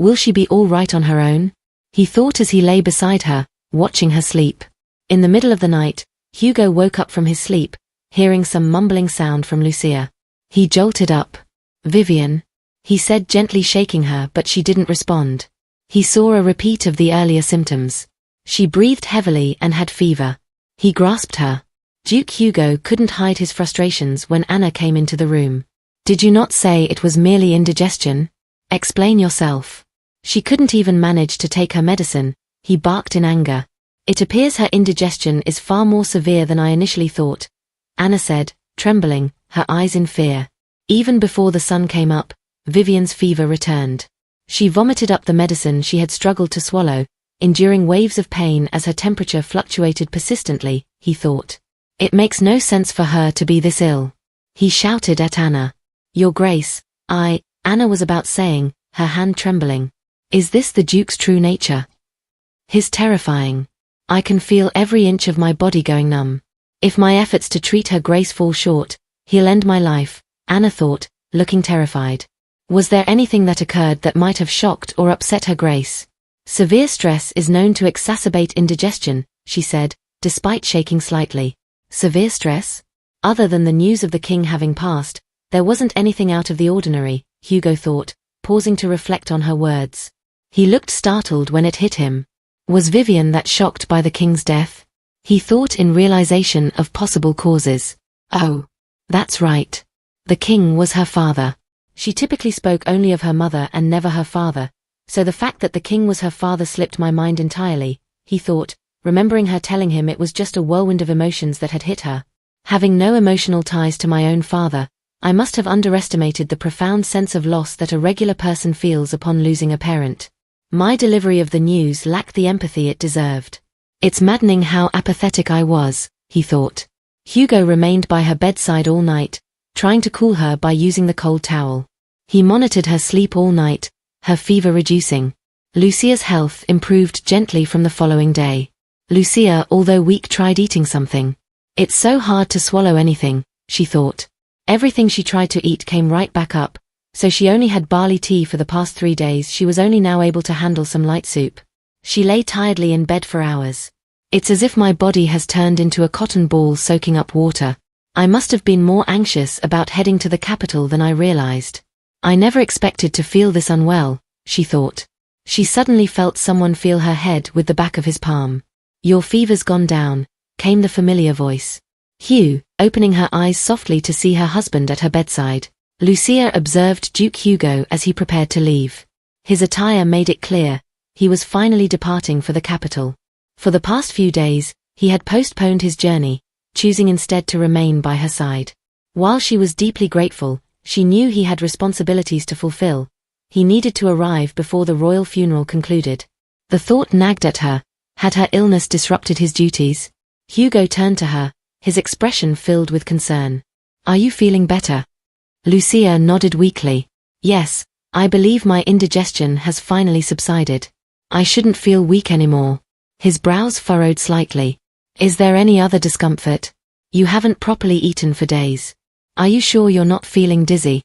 will she be all right on her own? He thought as he lay beside her, watching her sleep. In the middle of the night, Hugo woke up from his sleep, hearing some mumbling sound from Lucia. He jolted up. Vivian, he said gently shaking her, but she didn't respond. He saw a repeat of the earlier symptoms. She breathed heavily and had fever. He grasped her. Duke Hugo couldn't hide his frustrations when Anna came into the room. Did you not say it was merely indigestion? Explain yourself. She couldn't even manage to take her medicine, he barked in anger. It appears her indigestion is far more severe than I initially thought, Anna said, trembling, her eyes in fear. Even before the sun came up, Vivian's fever returned. She vomited up the medicine she had struggled to swallow, enduring waves of pain as her temperature fluctuated persistently, he thought. It makes no sense for her to be this ill. He shouted at Anna. Your Grace, Anna was about saying, her hand trembling. Is this the Duke's true nature? He's terrifying. I can feel every inch of my body going numb. If my efforts to treat her Grace fall short, he'll end my life, Anna thought, looking terrified. Was there anything that occurred that might have shocked or upset her Grace? Severe stress is known to exacerbate indigestion, she said, despite shaking slightly. Severe stress? Other than the news of the king having passed, there wasn't anything out of the ordinary, Hugo thought, pausing to reflect on her words. He looked startled when it hit him. Was Vivian that shocked by the king's death? He thought in realization of possible causes. Oh, that's right. The king was her father. She typically spoke only of her mother and never her father, so the fact that the king was her father slipped my mind entirely, he thought, remembering her telling him it was just a whirlwind of emotions that had hit her. Having no emotional ties to my own father, I must have underestimated the profound sense of loss that a regular person feels upon losing a parent. My delivery of the news lacked the empathy it deserved. It's maddening how apathetic I was, he thought. Hugo remained by her bedside all night, trying to cool her by using the cold towel. He monitored her sleep all night, her fever reducing. Lucia's health improved gently from the following day. Lucia, although weak, tried eating something. It's so hard to swallow anything, she thought. Everything she tried to eat came right back up, so she only had barley tea for the past 3 days. She was only now able to handle some light soup. She lay tiredly in bed for hours. It's as if my body has turned into a cotton ball soaking up water. I must have been more anxious about heading to the capital than I realized. I never expected to feel this unwell, she thought. She suddenly felt someone feel her head with the back of his palm. Your fever's gone down, came the familiar voice. Hugh, opening her eyes softly to see her husband at her bedside. Lucia observed Duke Hugo as he prepared to leave. His attire made it clear, he was finally departing for the capital. For the past few days, he had postponed his journey, choosing instead to remain by her side. While she was deeply grateful, she knew he had responsibilities to fulfill. He needed to arrive before the royal funeral concluded. The thought nagged at her. Had her illness disrupted his duties? Hugo turned to her, his expression filled with concern. Are you feeling better? Lucia nodded weakly. Yes, I believe my indigestion has finally subsided. I shouldn't feel weak anymore. His brows furrowed slightly. Is there any other discomfort? You haven't properly eaten for days. Are you sure you're not feeling dizzy?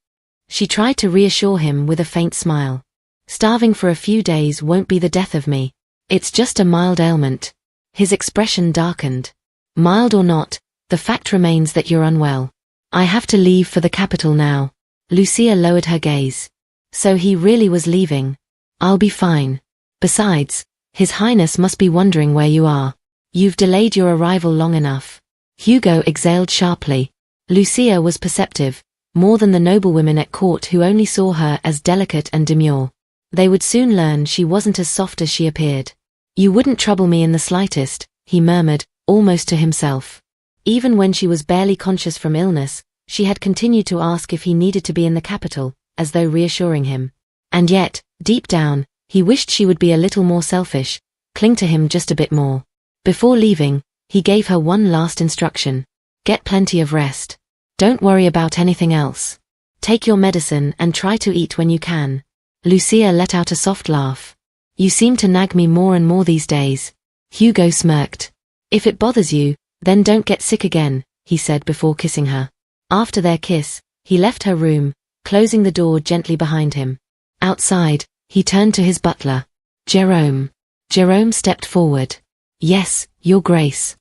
She tried to reassure him with a faint smile. Starving for a few days won't be the death of me. It's just a mild ailment. His expression darkened. Mild or not, the fact remains that you're unwell. I have to leave for the capital now. Lucia lowered her gaze. So he really was leaving. I'll be fine. Besides, His Highness must be wondering where you are. You've delayed your arrival long enough. Hugo exhaled sharply. Lucia was perceptive, more than the noblewomen at court who only saw her as delicate and demure. They would soon learn she wasn't as soft as she appeared. You wouldn't trouble me in the slightest, he murmured, almost to himself. Even when she was barely conscious from illness, she had continued to ask if he needed to be in the capital, as though reassuring him. And yet, deep down, he wished she would be a little more selfish, cling to him just a bit more. Before leaving, he gave her one last instruction. Get plenty of rest. Don't worry about anything else. Take your medicine and try to eat when you can. Lucia let out a soft laugh. You seem to nag me more and more these days. Hugo smirked. If it bothers you, then don't get sick again, he said before kissing her. After their kiss, he left her room, closing the door gently behind him. Outside, he turned to his butler. Jerome. Jerome stepped forward. Yes, Your Grace.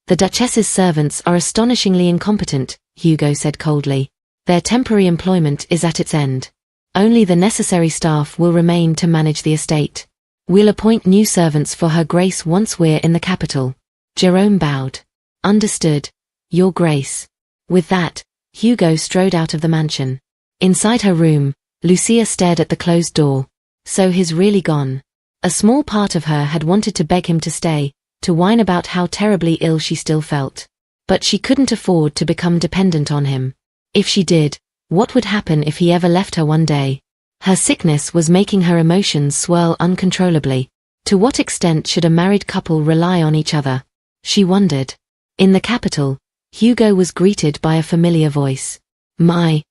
The Duchess's servants are astonishingly incompetent, Hugo said coldly. Their temporary employment is at its end. Only the necessary staff will remain to manage the estate. We'll appoint new servants for Her Grace once we're in the capital. Jerome bowed. Understood, Your Grace. With that, Hugo strode out of the mansion. Inside her room, Lucia stared at the closed door. So he's really gone. A small part of her had wanted to beg him to stay, to whine about how terribly ill she still felt. But she couldn't afford to become dependent on him. If she did, what would happen if he ever left her one day? Her sickness was making her emotions swirl uncontrollably. To what extent should a married couple rely on each other? She wondered. In the capital, Hugo was greeted by a familiar voice. My.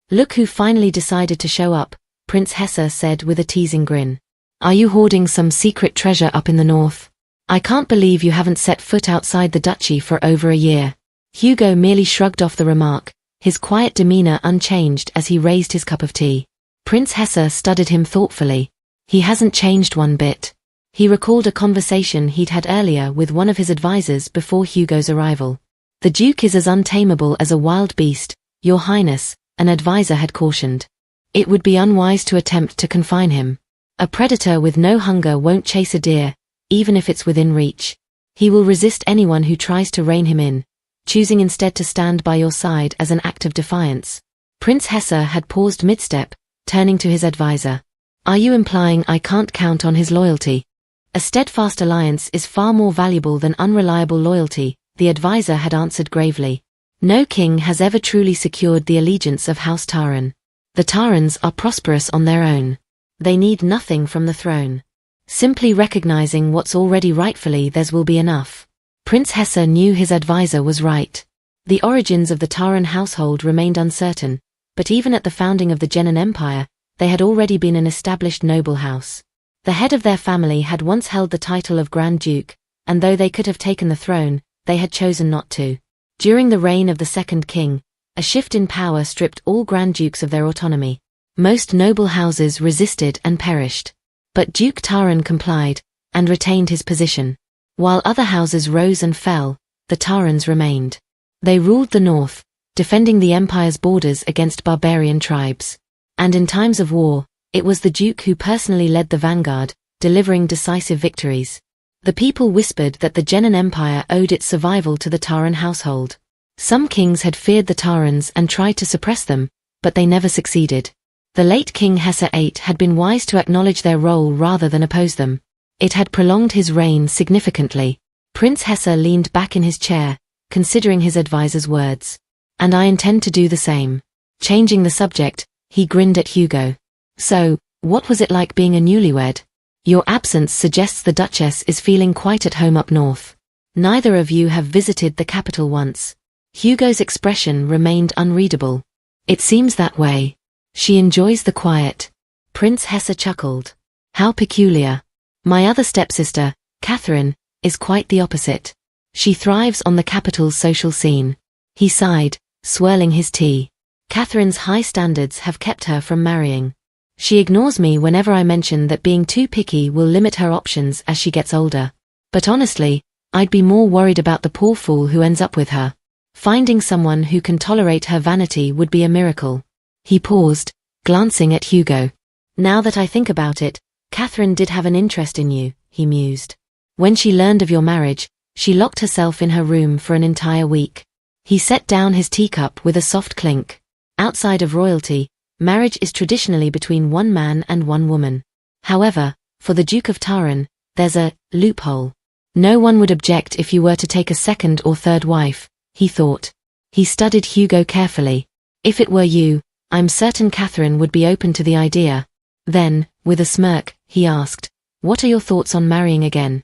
Look who finally decided to show up, Prince Hesse said with a teasing grin. Are you hoarding some secret treasure up in the north? I can't believe you haven't set foot outside the duchy for over a year. Hugo merely shrugged off the remark, his quiet demeanor unchanged as he raised his cup of tea. Prince Hesse studied him thoughtfully. He hasn't changed one bit. He recalled a conversation he'd had earlier with one of his advisors before Hugo's arrival. The Duke is as untamable as a wild beast, Your Highness, an advisor had cautioned. It would be unwise to attempt to confine him. A predator with no hunger won't chase a deer, even if it's within reach. He will resist anyone who tries to rein him in, choosing instead to stand by your side as an act of defiance. Prince Hesse had paused mid-step, turning to his advisor. Are you implying I can't count on his loyalty? A steadfast alliance is far more valuable than unreliable loyalty, the advisor had answered gravely. No king has ever truly secured the allegiance of House Taran. The Tarans are prosperous on their own. They need nothing from the throne. Simply recognizing what's already rightfully theirs will be enough. Prince Hesse knew his advisor was right. The origins of the Taran household remained uncertain, but even at the founding of the Genan Empire, they had already been an established noble house. The head of their family had once held the title of Grand Duke, and though they could have taken the throne, they had chosen not to. During the reign of the second king, a shift in power stripped all Grand Dukes of their autonomy. Most noble houses resisted and perished. But Duke Taran complied, and retained his position. While other houses rose and fell, the Tarans remained. They ruled the north, defending the empire's borders against barbarian tribes. And in times of war, it was the Duke who personally led the vanguard, delivering decisive victories. The people whispered that the Genan Empire owed its survival to the Taran household. Some kings had feared the Tarans and tried to suppress them, but they never succeeded. The late King Hesse VIII had been wise to acknowledge their role rather than oppose them. It had prolonged his reign significantly. Prince Hesse leaned back in his chair, considering his advisor's words. And I intend to do the same. Changing the subject, he grinned at Hugo. So, what was it like being a newlywed? Your absence suggests the Duchess is feeling quite at home up north. Neither of you have visited the capital once. Hugo's expression remained unreadable. It seems that way. She enjoys the quiet. Prince Hesse chuckled. How peculiar. My other stepsister, Catherine, is quite the opposite. She thrives on the capital's social scene. He sighed, swirling his tea. Catherine's high standards have kept her from marrying. She ignores me whenever I mention that being too picky will limit her options as she gets older. But honestly, I'd be more worried about the poor fool who ends up with her. Finding someone who can tolerate her vanity would be a miracle. He paused, glancing at Hugo. Now that I think about it, Catherine did have an interest in you, he mused. When she learned of your marriage, she locked herself in her room for an entire week. He set down his teacup with a soft clink. Outside of royalty, marriage is traditionally between one man and one woman. However, for the Duke of Taran, there's a loophole. No one would object if you were to take a second or third wife, he thought. He studied Hugo carefully. If it were you, I'm certain Catherine would be open to the idea. Then, with a smirk, he asked, what are your thoughts on marrying again?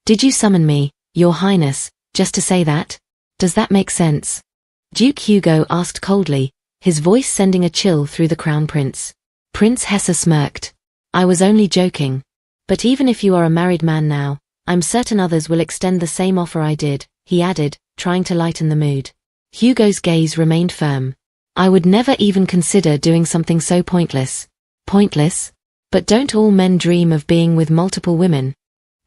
Did you summon me, Your Highness, just to say that? Does that make sense? Duke Hugo asked coldly, his voice sending a chill through the Crown Prince. Prince Hesse smirked. I was only joking. But even if you are a married man now, I'm certain others will extend the same offer I did, he added, trying to lighten the mood. Hugo's gaze remained firm. I would never even consider doing something so pointless. Pointless? But don't all men dream of being with multiple women?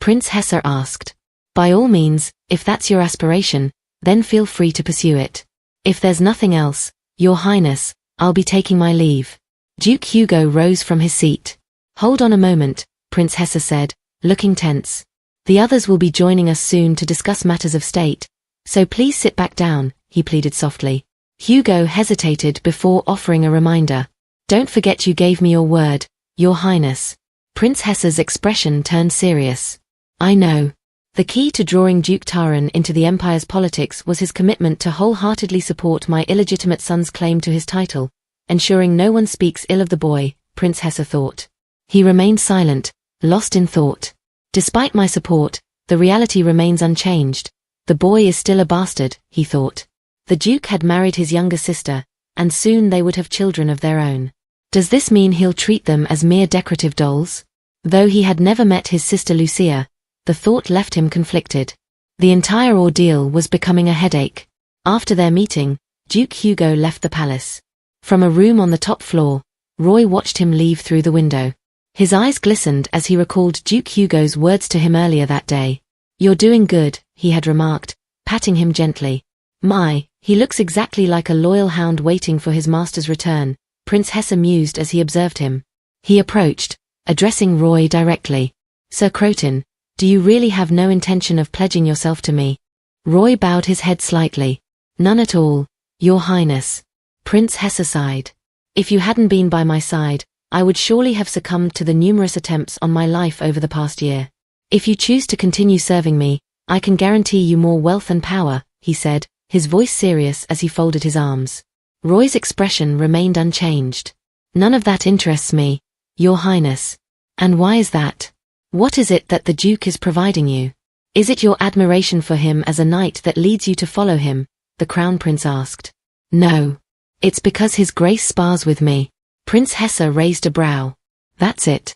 Prince Hesse asked. By all means, if that's your aspiration, then feel free to pursue it. If there's nothing else, Your Highness, I'll be taking my leave. Duke Hugo rose from his seat. Hold on a moment, Prince Hesse said, looking tense. The others will be joining us soon to discuss matters of state, so please sit back down, he pleaded softly. Hugo hesitated before offering a reminder. Don't forget you gave me your word, Your Highness. Prince Hesse's expression turned serious. I know. The key to drawing Duke Taran into the Empire's politics was his commitment to wholeheartedly support my illegitimate son's claim to his title, ensuring no one speaks ill of the boy, Prince Hesse thought. He remained silent, lost in thought. Despite my support, the reality remains unchanged. The boy is still a bastard, he thought. The Duke had married his younger sister, and soon they would have children of their own. Does this mean he'll treat them as mere decorative dolls? Though he had never met his sister Lucia, the thought left him conflicted. The entire ordeal was becoming a headache. After their meeting, Duke Hugo left the palace. From a room on the top floor, Roy watched him leave through the window. His eyes glistened as he recalled Duke Hugo's words to him earlier that day. You're doing good, he had remarked, patting him gently. My, he looks exactly like a loyal hound waiting for his master's return, Prince Hesse mused as he observed him. He approached, addressing Roy directly. Sir Croton, do you really have no intention of pledging yourself to me? Roy bowed his head slightly. None at all, Your Highness. Prince Hesse sighed. If you hadn't been by my side, I would surely have succumbed to the numerous attempts on my life over the past year. If you choose to continue serving me, I can guarantee you more wealth and power, he said, his voice serious as he folded his arms. Roy's expression remained unchanged. None of that interests me, Your Highness. And why is that? What is it that the Duke is providing you? Is it your admiration for him as a knight that leads you to follow him? The Crown Prince asked. No. It's because his grace spars with me. Prince Hesse raised a brow. That's it.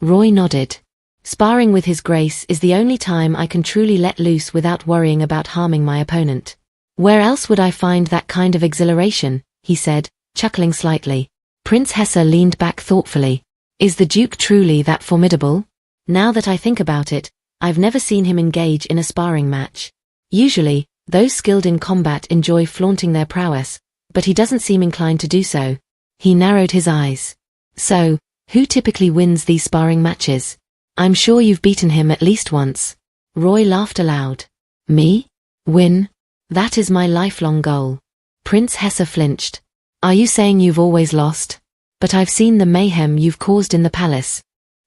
Roy nodded. Sparring with his grace is the only time I can truly let loose without worrying about harming my opponent. Where else would I find that kind of exhilaration? He said, chuckling slightly. Prince Hesse leaned back thoughtfully. Is the Duke truly that formidable? Now that I think about it, I've never seen him engage in a sparring match. Usually, those skilled in combat enjoy flaunting their prowess, but he doesn't seem inclined to do so. He narrowed his eyes. So, who typically wins these sparring matches? I'm sure you've beaten him at least once. Roy laughed aloud. Me? Win? That is my lifelong goal. Prince Hesse flinched. Are you saying you've always lost? But I've seen the mayhem you've caused in the palace.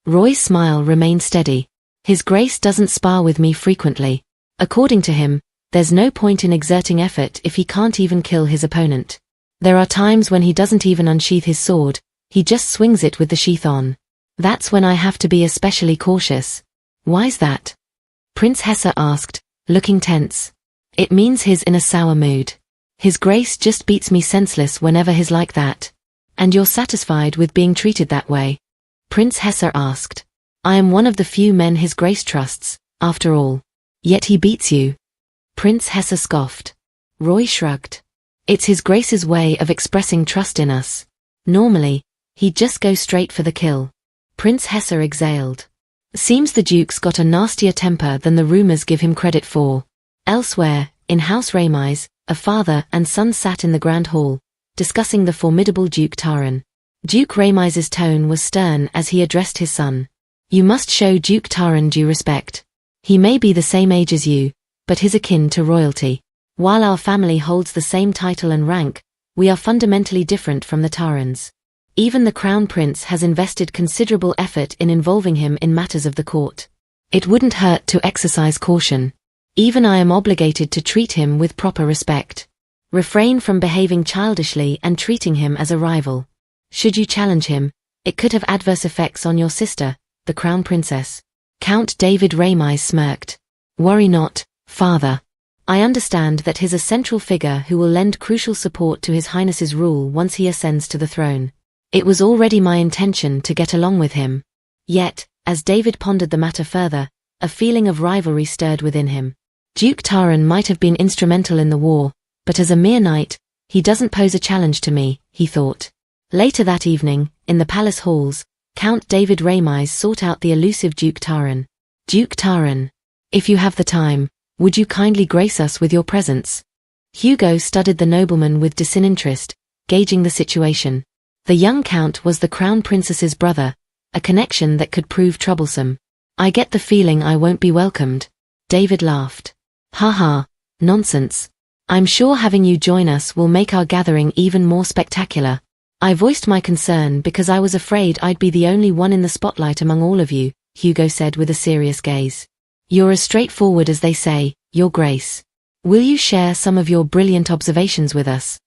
Roy's smile remained steady. His grace doesn't spar with me frequently. According to him, there's no point in exerting effort if he can't even kill his opponent. There are times when he doesn't even unsheath his sword, he just swings it with the sheath on. That's when I have to be especially cautious. Why's that? Prince Hesse asked, looking tense. It means he's in a sour mood. His Grace just beats me senseless whenever he's like that. And you're satisfied with being treated that way? Prince Hesse asked. I am one of the few men His Grace trusts, after all. Yet he beats you. Prince Hesse scoffed. Roy shrugged. It's His Grace's way of expressing trust in us. Normally, he'd just go straight for the kill. Prince Hesse exhaled. Seems the Duke's got a nastier temper than the rumors give him credit for. Elsewhere, in House Ramis, a father and son sat in the Grand Hall, discussing the formidable Duke Taran. Duke Ramis's tone was stern as he addressed his son. You must show Duke Taran due respect. He may be the same age as you, but he's akin to royalty. While our family holds the same title and rank, we are fundamentally different from the Tarans. Even the Crown Prince has invested considerable effort in involving him in matters of the court. It wouldn't hurt to exercise caution. Even I am obligated to treat him with proper respect. Refrain from behaving childishly and treating him as a rival. Should you challenge him, it could have adverse effects on your sister, the Crown Princess. Count David Ramis smirked. Worry not, father. I understand that he's a central figure who will lend crucial support to His Highness's rule once he ascends to the throne. It was already my intention to get along with him. Yet, as David pondered the matter further, a feeling of rivalry stirred within him. Duke Taran might have been instrumental in the war, but as a mere knight, he doesn't pose a challenge to me, he thought. Later that evening, in the palace halls, Count David Ramis sought out the elusive Duke Taran. Duke Taran, if you have the time, would you kindly grace us with your presence? Hugo studied the nobleman with disinterest, gauging the situation. The young count was the Crown Princess's brother, a connection that could prove troublesome. I get the feeling I won't be welcomed. David laughed. Ha, nonsense. I'm sure having you join us will make our gathering even more spectacular. I voiced my concern because I was afraid I'd be the only one in the spotlight among all of you, Hugo said with a serious gaze. You're as straightforward as they say, Your Grace. Will you share some of your brilliant observations with us?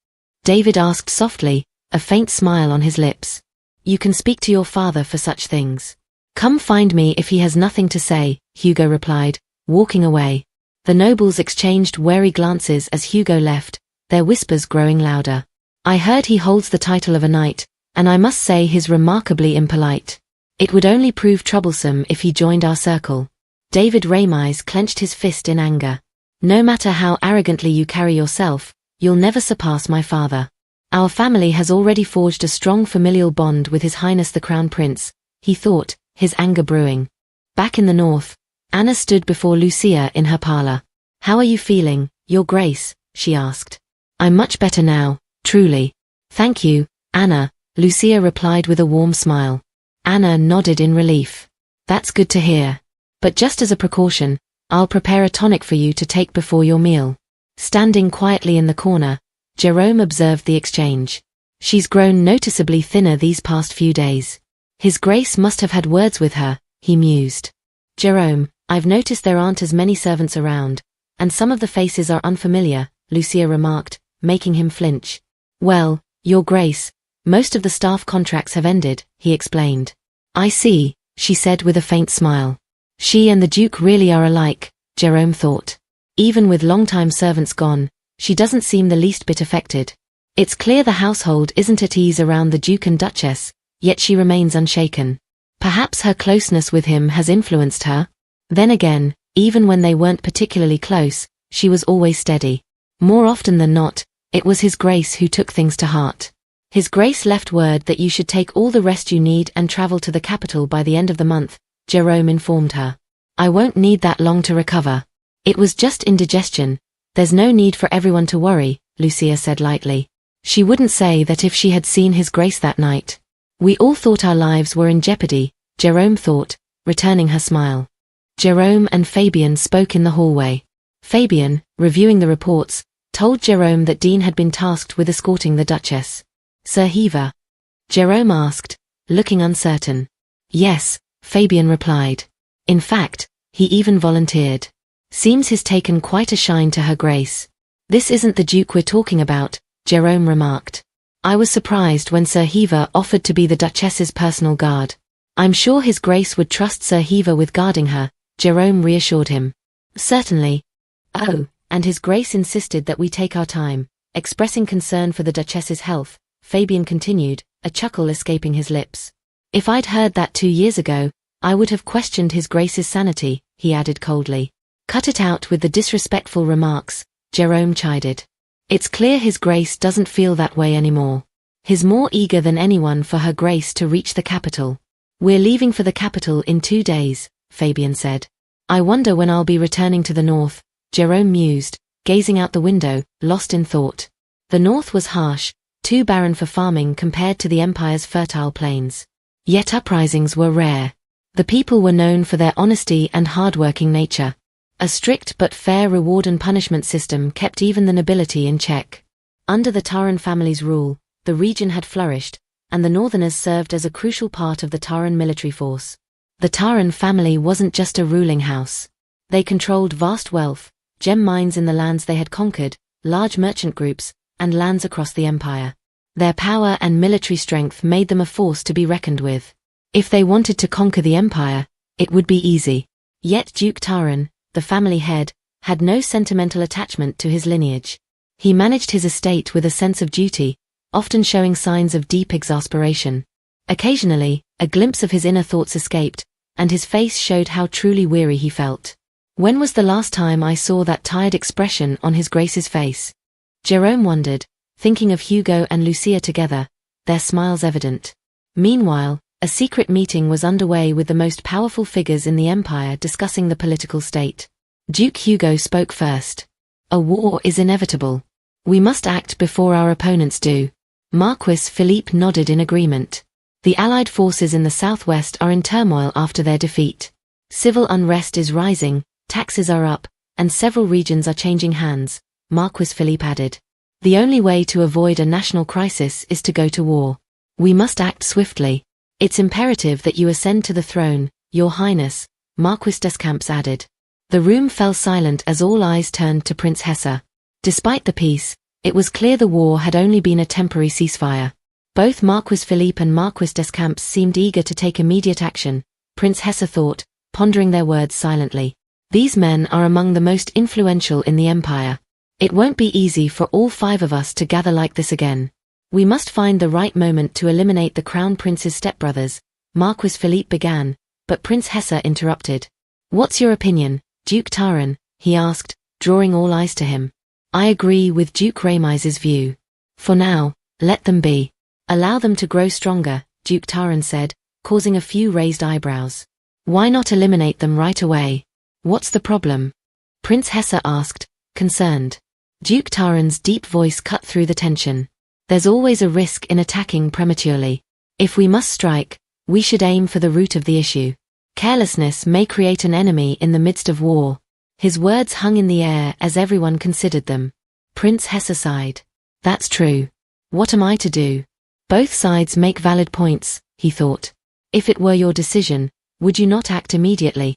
David asked softly, a faint smile on his lips. You can speak to your father for such things. Come find me if he has nothing to say, Hugo replied, walking away. The nobles exchanged wary glances as Hugo left, their whispers growing louder. I heard he holds the title of a knight, and I must say he's remarkably impolite. It would only prove troublesome if he joined our circle. David Ramis clenched his fist in anger. No matter how arrogantly you carry yourself, you'll never surpass my father. Our family has already forged a strong familial bond with His Highness the Crown Prince, he thought, his anger brewing. Back in the north, Anna stood before Lucia in her parlor. How are you feeling, Your Grace? She asked. I'm much better now, truly. Thank you, Anna, Lucia replied with a warm smile. Anna nodded in relief. That's good to hear. But just as a precaution, I'll prepare a tonic for you to take before your meal. Standing quietly in the corner, Jerome observed the exchange. She's grown noticeably thinner these past few days. His Grace must have had words with her, he mused. Jerome, I've noticed there aren't as many servants around, and some of the faces are unfamiliar, Lucia remarked, making him flinch. Well, Your Grace, most of the staff contracts have ended, he explained. I see, she said with a faint smile. She and the Duke really are alike, Jerome thought. Even with long-time servants gone, she doesn't seem the least bit affected. It's clear the household isn't at ease around the Duke and Duchess, yet she remains unshaken. Perhaps her closeness with him has influenced her. Then again, even when they weren't particularly close, she was always steady. More often than not, it was His Grace who took things to heart. His Grace left word that you should take all the rest you need and travel to the capital by the end of the month, Jerome informed her. I won't need that long to recover. It was just indigestion. There's no need for everyone to worry, Lucia said lightly. She wouldn't say that if she had seen His Grace that night. We all thought our lives were in jeopardy, Jerome thought, returning her smile. Jerome and Fabian spoke in the hallway. Fabian, reviewing the reports, told Jerome that Dean had been tasked with escorting the Duchess. Sir Heaver? Jerome asked, looking uncertain. Yes, Fabian replied. In fact, he even volunteered. Seems he's taken quite a shine to Her Grace. This isn't the Duke we're talking about, Jerome remarked. I was surprised when Sir Heaver offered to be the Duchess's personal guard. I'm sure His Grace would trust Sir Heaver with guarding her, Jerome reassured him. Certainly. Oh, and His Grace insisted that we take our time, expressing concern for the Duchess's health, Fabian continued, a chuckle escaping his lips. If I'd heard that 2 years ago, I would have questioned His Grace's sanity, he added coldly. Cut it out with the disrespectful remarks, Jerome chided. It's clear His Grace doesn't feel that way anymore. He's more eager than anyone for Her Grace to reach the capital. We're leaving for the capital in 2 days, Fabian said. I wonder when I'll be returning to the north, Jerome mused, gazing out the window, lost in thought. The north was harsh, too barren for farming compared to the Empire's fertile plains. Yet uprisings were rare. The people were known for their honesty and hard-working nature. A strict but fair reward and punishment system kept even the nobility in check. Under the Taran family's rule, the region had flourished, and the Northerners served as a crucial part of the Taran military force. The Taran family wasn't just a ruling house. They controlled vast wealth, gem mines in the lands they had conquered, large merchant groups, and lands across the empire. Their power and military strength made them a force to be reckoned with. If they wanted to conquer the empire, it would be easy. Yet Duke Taran, the family head, had no sentimental attachment to his lineage. He managed his estate with a sense of duty, often showing signs of deep exasperation. Occasionally, a glimpse of his inner thoughts escaped, and his face showed how truly weary he felt. When was the last time I saw that tired expression on His Grace's face? Jerome wondered, thinking of Hugo and Lucia together, their smiles evident. Meanwhile, a secret meeting was underway with the most powerful figures in the empire discussing the political state. Duke Hugo spoke first. A war is inevitable. We must act before our opponents do. Marquis Philippe nodded in agreement. The Allied forces in the southwest are in turmoil after their defeat. Civil unrest is rising, taxes are up, and several regions are changing hands, Marquis Philippe added. The only way to avoid a national crisis is to go to war. We must act swiftly. It's imperative that you ascend to the throne, Your Highness, Marquis Descamps added. The room fell silent as all eyes turned to Prince Hesse. Despite the peace, it was clear the war had only been a temporary ceasefire. Both Marquis Philippe and Marquis Descamps seemed eager to take immediate action, Prince Hesse thought, pondering their words silently. These men are among the most influential in the empire. It won't be easy for all 5 of us to gather like this again. We must find the right moment to eliminate the Crown Prince's stepbrothers, Marquis Philippe began, but Prince Hesse interrupted. What's your opinion, Duke Taran? He asked, drawing all eyes to him. I agree with Duke Ramai's view. For now, let them be. Allow them to grow stronger, Duke Taran said, causing a few raised eyebrows. Why not eliminate them right away? What's the problem? Prince Hesse asked, concerned. Duke Taran's deep voice cut through the tension. There's always a risk in attacking prematurely. If we must strike, we should aim for the root of the issue. Carelessness may create an enemy in the midst of war. His words hung in the air as everyone considered them. Prince Hesse sighed. That's true. What am I to do? Both sides make valid points, he thought. If it were your decision, would you not act immediately?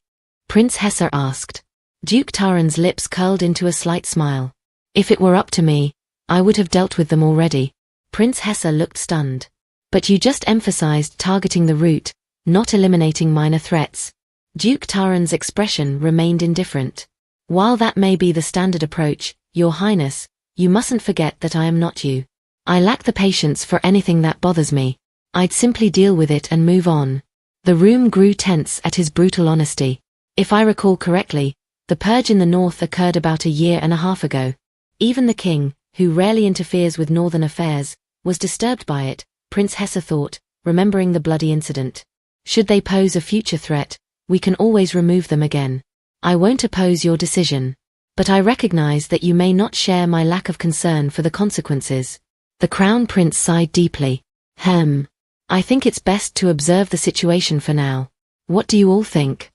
Prince Hesse asked. Duke Taran's lips curled into a slight smile. If it were up to me, I would have dealt with them already. Prince Hesse looked stunned. But you just emphasized targeting the root, not eliminating minor threats. Duke Taran's expression remained indifferent. While that may be the standard approach, Your Highness, you mustn't forget that I am not you. I lack the patience for anything that bothers me. I'd simply deal with it and move on. The room grew tense at his brutal honesty. If I recall correctly, the purge in the north occurred about 1.5 years ago. Even the king, who rarely interferes with northern affairs, was disturbed by it, Prince Hesse thought, remembering the bloody incident. Should they pose a future threat, we can always remove them again. I won't oppose your decision. But I recognize that you may not share my lack of concern for the consequences. The Crown Prince sighed deeply. I think it's best to observe the situation for now. What do you all think?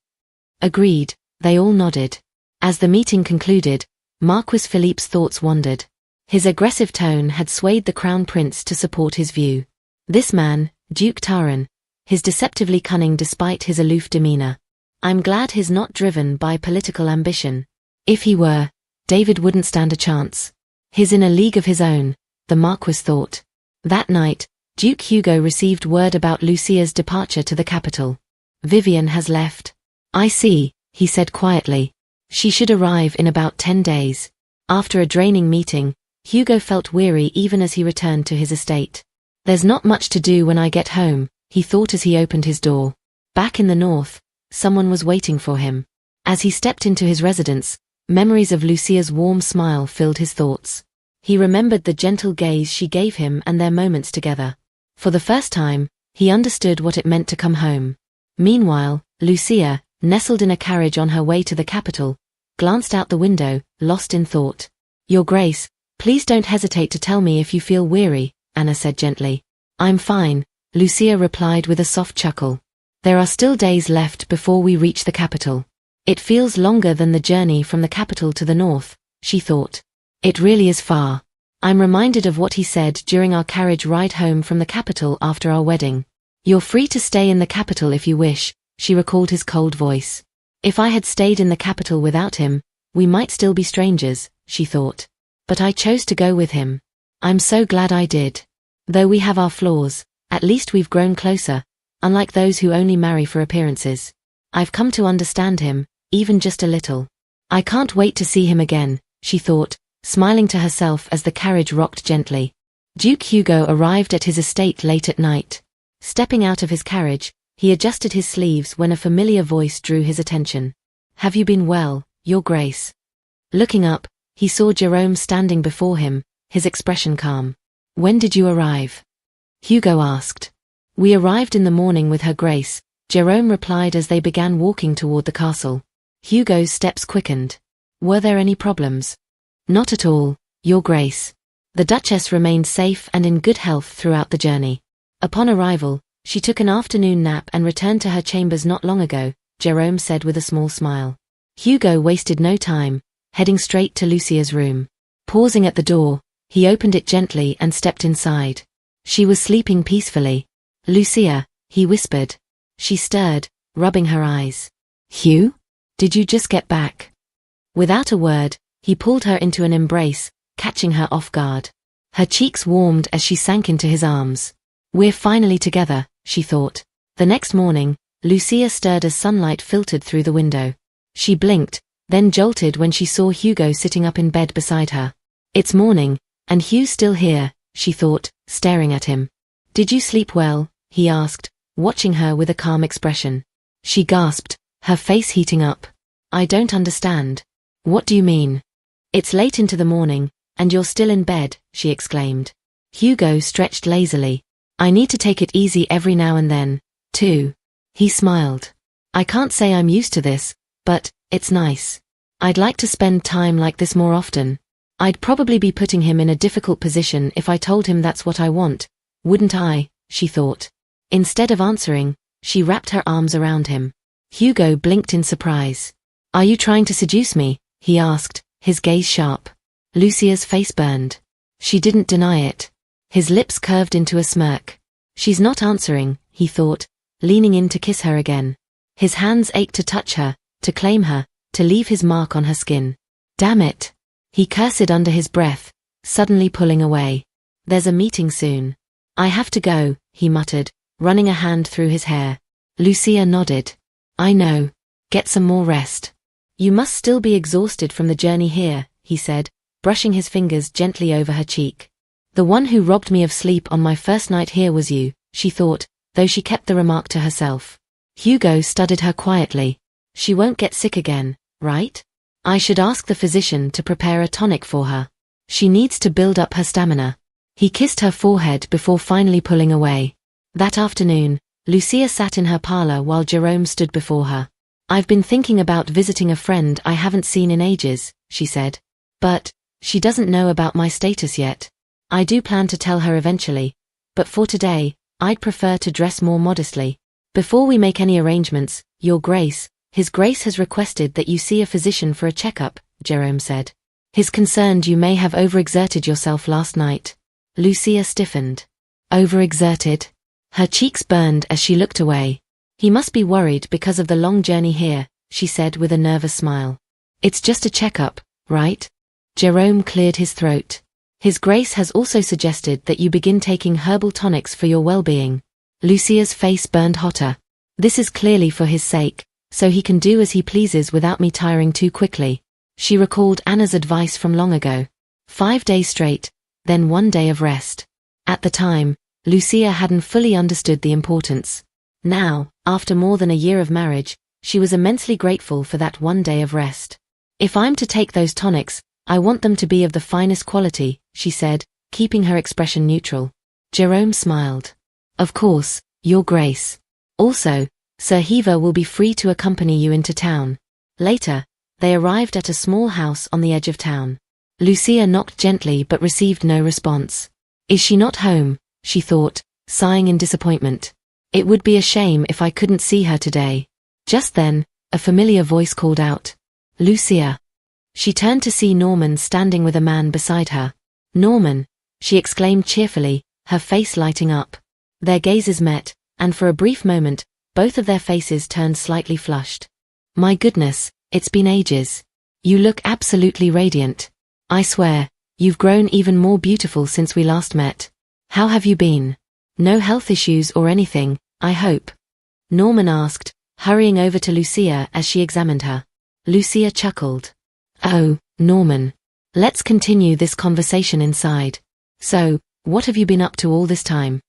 Agreed, they all nodded. As the meeting concluded, Marquis Philippe's thoughts wandered. His aggressive tone had swayed the Crown Prince to support his view. This man, Duke Taran, his deceptively cunning despite his aloof demeanor. I'm glad he's not driven by political ambition. If he were, David wouldn't stand a chance. He's in a league of his own, the Marquis thought. That night, Duke Hugo received word about Lucia's departure to the capital. Vivian has left. I see, he said quietly. She should arrive in about 10 days. After a draining meeting, Hugo felt weary even as he returned to his estate. There's not much to do when I get home, he thought as he opened his door. Back in the north, someone was waiting for him. As he stepped into his residence, memories of Lucia's warm smile filled his thoughts. He remembered the gentle gaze she gave him and their moments together. For the first time, he understood what it meant to come home. Meanwhile, Lucia, nestled in a carriage on her way to the capital, glanced out the window, lost in thought. Your Grace, please don't hesitate to tell me if you feel weary, Anna said gently. I'm fine, Lucia replied with a soft chuckle. There are still days left before we reach the capital. It feels longer than the journey from the capital to the north, she thought. It really is far. I'm reminded of what he said during our carriage ride home from the capital after our wedding. You're free to stay in the capital if you wish, she recalled his cold voice. If I had stayed in the capital without him, we might still be strangers, she thought. But I chose to go with him. I'm so glad I did. Though we have our flaws, at least we've grown closer, unlike those who only marry for appearances. I've come to understand him, even just a little. I can't wait to see him again, she thought, smiling to herself as the carriage rocked gently. Duke Hugo arrived at his estate late at night. Stepping out of his carriage, he adjusted his sleeves when a familiar voice drew his attention. Have you been well, Your Grace? Looking up, he saw Jerome standing before him, his expression calm. When did you arrive? Hugo asked. We arrived in the morning with Her Grace, Jerome replied as they began walking toward the castle. Hugo's steps quickened. Were there any problems? Not at all, Your Grace. The Duchess remained safe and in good health throughout the journey. Upon arrival, she took an afternoon nap and returned to her chambers not long ago, Jerome said with a small smile. Hugo wasted no time, heading straight to Lucia's room. Pausing at the door, he opened it gently and stepped inside. She was sleeping peacefully. Lucia, he whispered. She stirred, rubbing her eyes. Hugh? Did you just get back? Without a word, he pulled her into an embrace, catching her off guard. Her cheeks warmed as she sank into his arms. We're finally together, she thought. The next morning, Lucia stirred as sunlight filtered through the window. She blinked, then jolted when she saw Hugo sitting up in bed beside her. It's morning, and Hugh's still here, she thought, staring at him. Did you sleep well? He asked, watching her with a calm expression. She gasped, her face heating up. I don't understand. What do you mean? It's late into the morning, and you're still in bed, she exclaimed. Hugo stretched lazily. I need to take it easy every now and then, too. He smiled. I can't say I'm used to this, but it's nice. I'd like to spend time like this more often. I'd probably be putting him in a difficult position if I told him that's what I want, wouldn't I? She thought. Instead of answering, she wrapped her arms around him. Hugo blinked in surprise. Are you trying to seduce me? He asked, his gaze sharp. Lucia's face burned. She didn't deny it. His lips curved into a smirk. She's not answering, he thought, leaning in to kiss her again. His hands ached to touch her, to claim her, to leave his mark on her skin. Damn it! He cursed under his breath, suddenly pulling away. There's a meeting soon. I have to go, he muttered, running a hand through his hair. Lucia nodded. I know. Get some more rest. You must still be exhausted from the journey here, he said, brushing his fingers gently over her cheek. The one who robbed me of sleep on my first night here was you, she thought, though she kept the remark to herself. Hugo studied her quietly. She won't get sick again, right? I should ask the physician to prepare a tonic for her. She needs to build up her stamina. He kissed her forehead before finally pulling away. That afternoon, Lucia sat in her parlor while Jerome stood before her. I've been thinking about visiting a friend I haven't seen in ages, she said. But she doesn't know about my status yet. I do plan to tell her eventually, but for today, I'd prefer to dress more modestly. Before we make any arrangements, Your Grace, His Grace has requested that you see a physician for a checkup, Jerome said. He's concerned you may have overexerted yourself last night. Lucia stiffened. Overexerted? Her cheeks burned as she looked away. He must be worried because of the long journey here, she said with a nervous smile. It's just a checkup, right? Jerome cleared his throat. His Grace has also suggested that you begin taking herbal tonics for your well-being. Lucia's face burned hotter. This is clearly for his sake, so he can do as he pleases without me tiring too quickly. She recalled Anna's advice from long ago. 5 days straight, then 1 day of rest. At the time, Lucia hadn't fully understood the importance. Now, after more than a year of marriage, she was immensely grateful for that 1 day of rest. If I'm to take those tonics, I want them to be of the finest quality, she said, keeping her expression neutral. Jerome smiled. Of course, Your Grace. Also, Sir Hugo will be free to accompany you into town. Later, they arrived at a small house on the edge of town. Lucia knocked gently but received no response. Is she not home? She thought, sighing in disappointment. It would be a shame if I couldn't see her today. Just then, a familiar voice called out. Lucia. She turned to see Norman standing with a man beside her. Norman, she exclaimed cheerfully, her face lighting up. Their gazes met, and for a brief moment, both of their faces turned slightly flushed. My goodness, it's been ages. You look absolutely radiant. I swear, you've grown even more beautiful since we last met. How have you been? No health issues or anything, I hope? Norman asked, hurrying over to Lucia as she examined her. Lucia chuckled. Oh, Norman. Let's continue this conversation inside. So, what have you been up to all this time?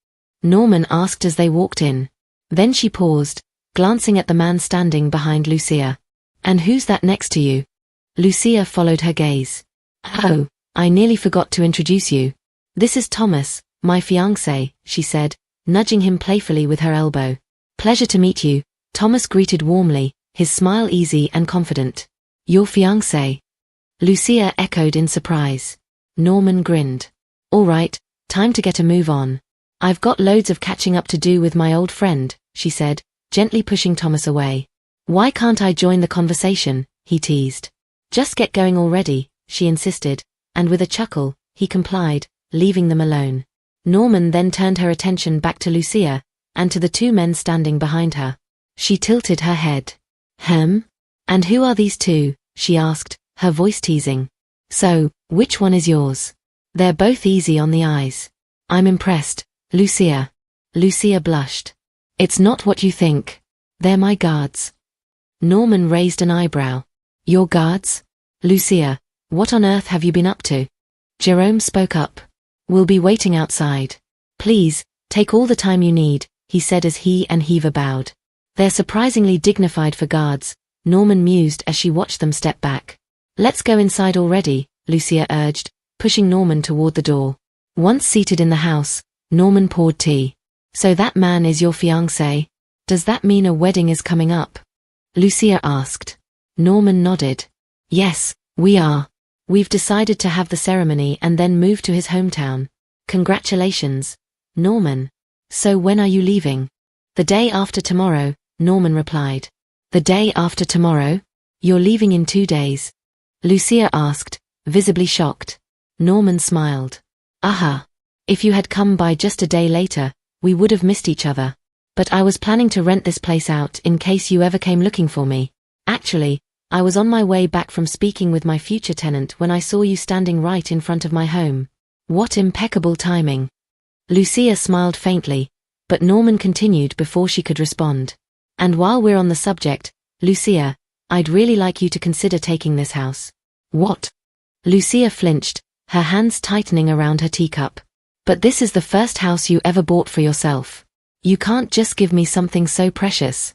Norman asked as they walked in. Then she paused, glancing at the man standing behind Lucia. And who's that next to you? Lucia followed her gaze. Oh, I nearly forgot to introduce you. This is Thomas, my fiancé, she said, nudging him playfully with her elbow. Pleasure to meet you, Thomas greeted warmly, his smile easy and confident. Your fiancé? Lucia echoed in surprise. Norman grinned. All right, time to get a move on. I've got loads of catching up to do with my old friend, she said, gently pushing Thomas away. Why can't I join the conversation? He teased. Just get going already, she insisted, and with a chuckle, he complied, leaving them alone. Norman then turned her attention back to Lucia, and to the two men standing behind her. She tilted her head. And who are these two? She asked, her voice teasing. So, which one is yours? They're both easy on the eyes. I'm impressed, Lucia. Lucia blushed. It's not what you think. They're my guards. Norman raised an eyebrow. Your guards? Lucia, what on earth have you been up to? Jerome spoke up. We'll be waiting outside. Please, take all the time you need, he said as he and Hugo bowed. They're surprisingly dignified for guards, Norman mused as she watched them step back. Let's go inside already, Lucia urged, pushing Norman toward the door. Once seated in the house, Norman poured tea. So that man is your fiancé? Does that mean a wedding is coming up? Lucia asked. Norman nodded. Yes, we are. We've decided to have the ceremony and then move to his hometown. Congratulations, Norman. So when are you leaving? The day after tomorrow, Norman replied. The day after tomorrow? You're leaving in 2 days? Lucia asked, visibly shocked. Norman smiled. Aha. If you had come by just a day later, we would have missed each other. But I was planning to rent this place out in case you ever came looking for me. Actually, I was on my way back from speaking with my future tenant when I saw you standing right in front of my home. What impeccable timing. Lucia smiled faintly, but Norman continued before she could respond. And while we're on the subject, Lucia, I'd really like you to consider taking this house. What? Lucia flinched, her hands tightening around her teacup. But this is the first house you ever bought for yourself. You can't just give me something so precious.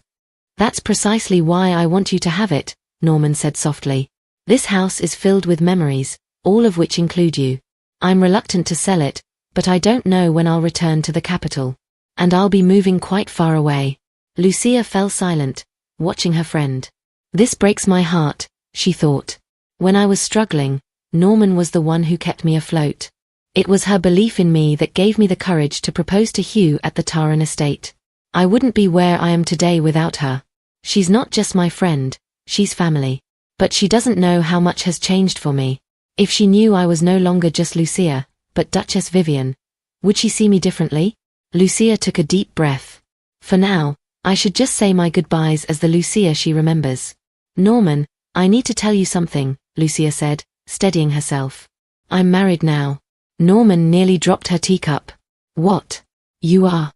That's precisely why I want you to have it, Norman said softly. This house is filled with memories, all of which include you. I'm reluctant to sell it, but I don't know when I'll return to the capital. And I'll be moving quite far away. Lucia fell silent, watching her friend. This breaks my heart, she thought. When I was struggling, Norman was the one who kept me afloat. It was her belief in me that gave me the courage to propose to Hugh at the Taran estate. I wouldn't be where I am today without her. She's not just my friend, she's family. But she doesn't know how much has changed for me. If she knew I was no longer just Lucia, but Duchess Vivian, would she see me differently? Lucia took a deep breath. For now, I should just say my goodbyes as the Lucia she remembers. Norman, I need to tell you something, Lucia said, steadying herself. I'm married now. Norman nearly dropped her teacup. What? You are?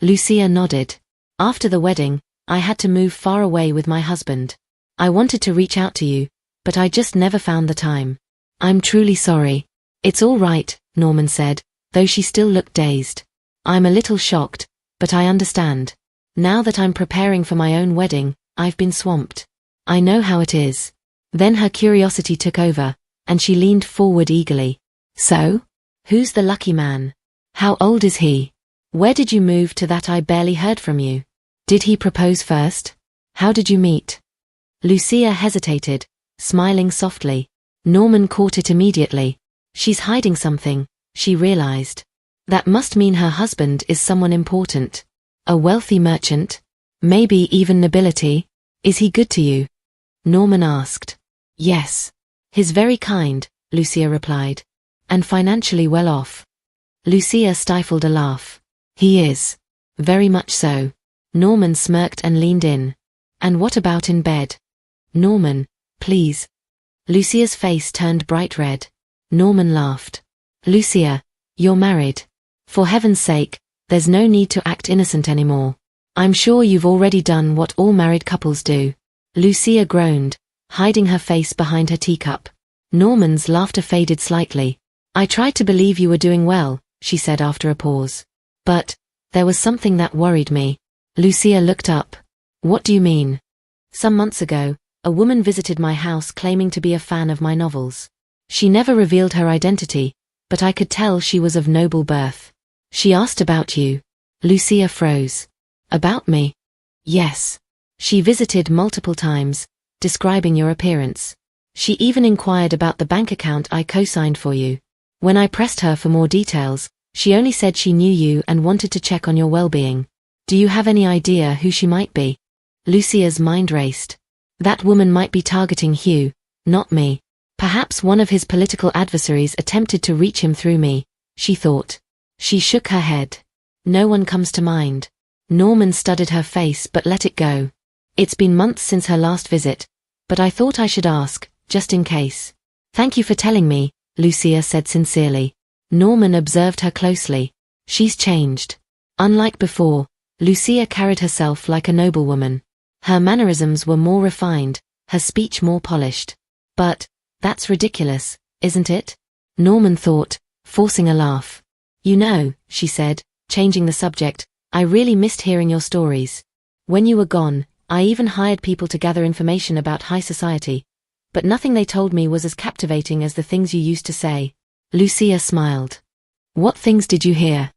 Lucia nodded. After the wedding, I had to move far away with my husband. I wanted to reach out to you, but I just never found the time. I'm truly sorry. It's all right, Norman said, though she still looked dazed. I'm a little shocked, but I understand. Now that I'm preparing for my own wedding, I've been swamped. I know how it is. Then her curiosity took over, and she leaned forward eagerly. So? Who's the lucky man? How old is he? Where did you move to that I barely heard from you? Did he propose first? How did you meet? Lucia hesitated, smiling softly. Norman caught it immediately. She's hiding something, she realized. That must mean her husband is someone important. A wealthy merchant? Maybe even nobility? Is he good to you? Norman asked. Yes. He's very kind, Lucia replied. And financially well off. Lucia stifled a laugh. He is. Very much so. Norman smirked and leaned in. And what about in bed? Norman, please. Lucia's face turned bright red. Norman laughed. Lucia, you're married. For heaven's sake, there's no need to act innocent anymore. I'm sure you've already done what all married couples do. Lucia groaned, hiding her face behind her teacup. Norman's laughter faded slightly. I tried to believe you were doing well, she said after a pause. But there was something that worried me. Lucia looked up. What do you mean? Some months ago, a woman visited my house claiming to be a fan of my novels. She never revealed her identity, but I could tell she was of noble birth. She asked about you. Lucia froze. About me? Yes. She visited multiple times, describing your appearance. She even inquired about the bank account I co-signed for you. When I pressed her for more details, she only said she knew you and wanted to check on your well-being. Do you have any idea who she might be? Lucia's mind raced. That woman might be targeting Hugh, not me. Perhaps one of his political adversaries attempted to reach him through me, she thought. She shook her head. No one comes to mind. Norman studied her face but let it go. It's been months since her last visit, but I thought I should ask, just in case. Thank you for telling me, Lucia said sincerely. Norman observed her closely. She's changed. Unlike before, Lucia carried herself like a noblewoman. Her mannerisms were more refined, her speech more polished. But that's ridiculous, isn't it? Norman thought, forcing a laugh. You know, she said, changing the subject, I really missed hearing your stories. When you were gone, I even hired people to gather information about high society, but nothing they told me was as captivating as the things you used to say. Lucia smiled. What things did you hear?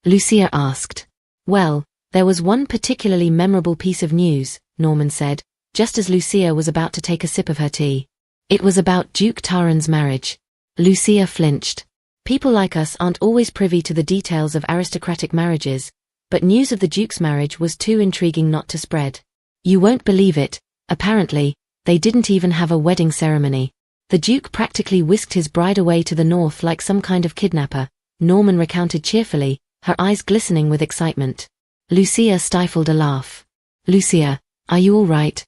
Lucia asked. Well, there was one particularly memorable piece of news, Norman said, just as Lucia was about to take a sip of her tea. It was about Duke Taran's marriage. Lucia flinched. People like us aren't always privy to the details of aristocratic marriages, but news of the Duke's marriage was too intriguing not to spread. You won't believe it, apparently, they didn't even have a wedding ceremony. The Duke practically whisked his bride away to the north like some kind of kidnapper, Norman recounted cheerfully, her eyes glistening with excitement. Lucia stifled a laugh. Lucia, are you all right?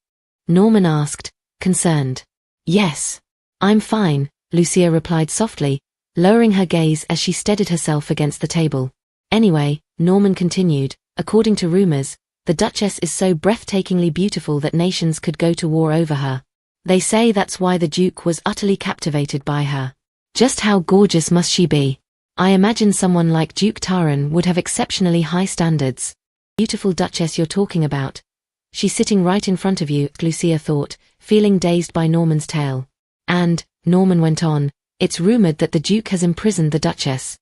Norman asked, concerned. Yes. I'm fine, Lucia replied softly, lowering her gaze as she steadied herself against the table. Anyway, Norman continued, according to rumors, the Duchess is so breathtakingly beautiful that nations could go to war over her. They say that's why the Duke was utterly captivated by her. Just how gorgeous must she be? I imagine someone like Duke Taran would have exceptionally high standards. Beautiful Duchess you're talking about. She's sitting right in front of you, Lucia thought, feeling dazed by Norman's tale. And, Norman went on, it's rumored that the Duke has imprisoned the Duchess.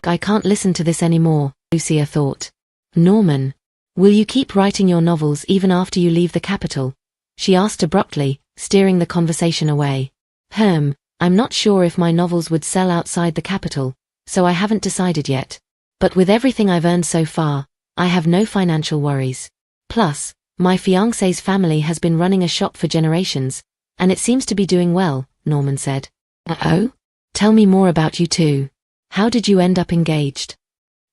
I can't listen to this anymore, Lucia thought. Norman, will you keep writing your novels even after you leave the capital? She asked abruptly, steering the conversation away. I'm not sure if my novels would sell outside the capital, so I haven't decided yet. But with everything I've earned so far, I have no financial worries. Plus, my fiancé's family has been running a shop for generations, and it seems to be doing well, Norman said. Oh? Tell me more about you two. How did you end up engaged?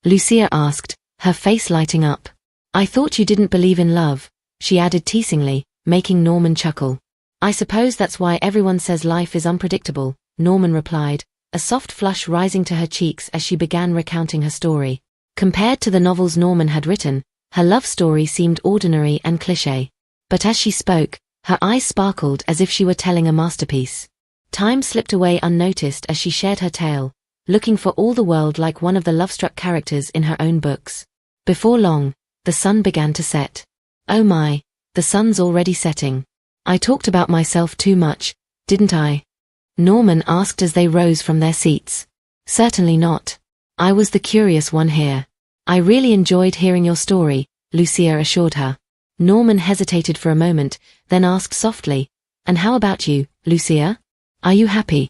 Lucia asked, her face lighting up. I thought you didn't believe in love, she added teasingly, making Norman chuckle. I suppose that's why everyone says life is unpredictable, Norman replied, a soft flush rising to her cheeks as she began recounting her story. Compared to the novels Norman had written, her love story seemed ordinary and cliché. But as she spoke, her eyes sparkled as if she were telling a masterpiece. Time slipped away unnoticed as she shared her tale, looking for all the world like one of the love-struck characters in her own books. Before long, the sun began to set. Oh my, the sun's already setting. I talked about myself too much, didn't I? Norman asked as they rose from their seats. Certainly not. I was the curious one here. I really enjoyed hearing your story, Lucia assured her. Norman hesitated for a moment, then asked softly, and how about you, Lucia? Are you happy?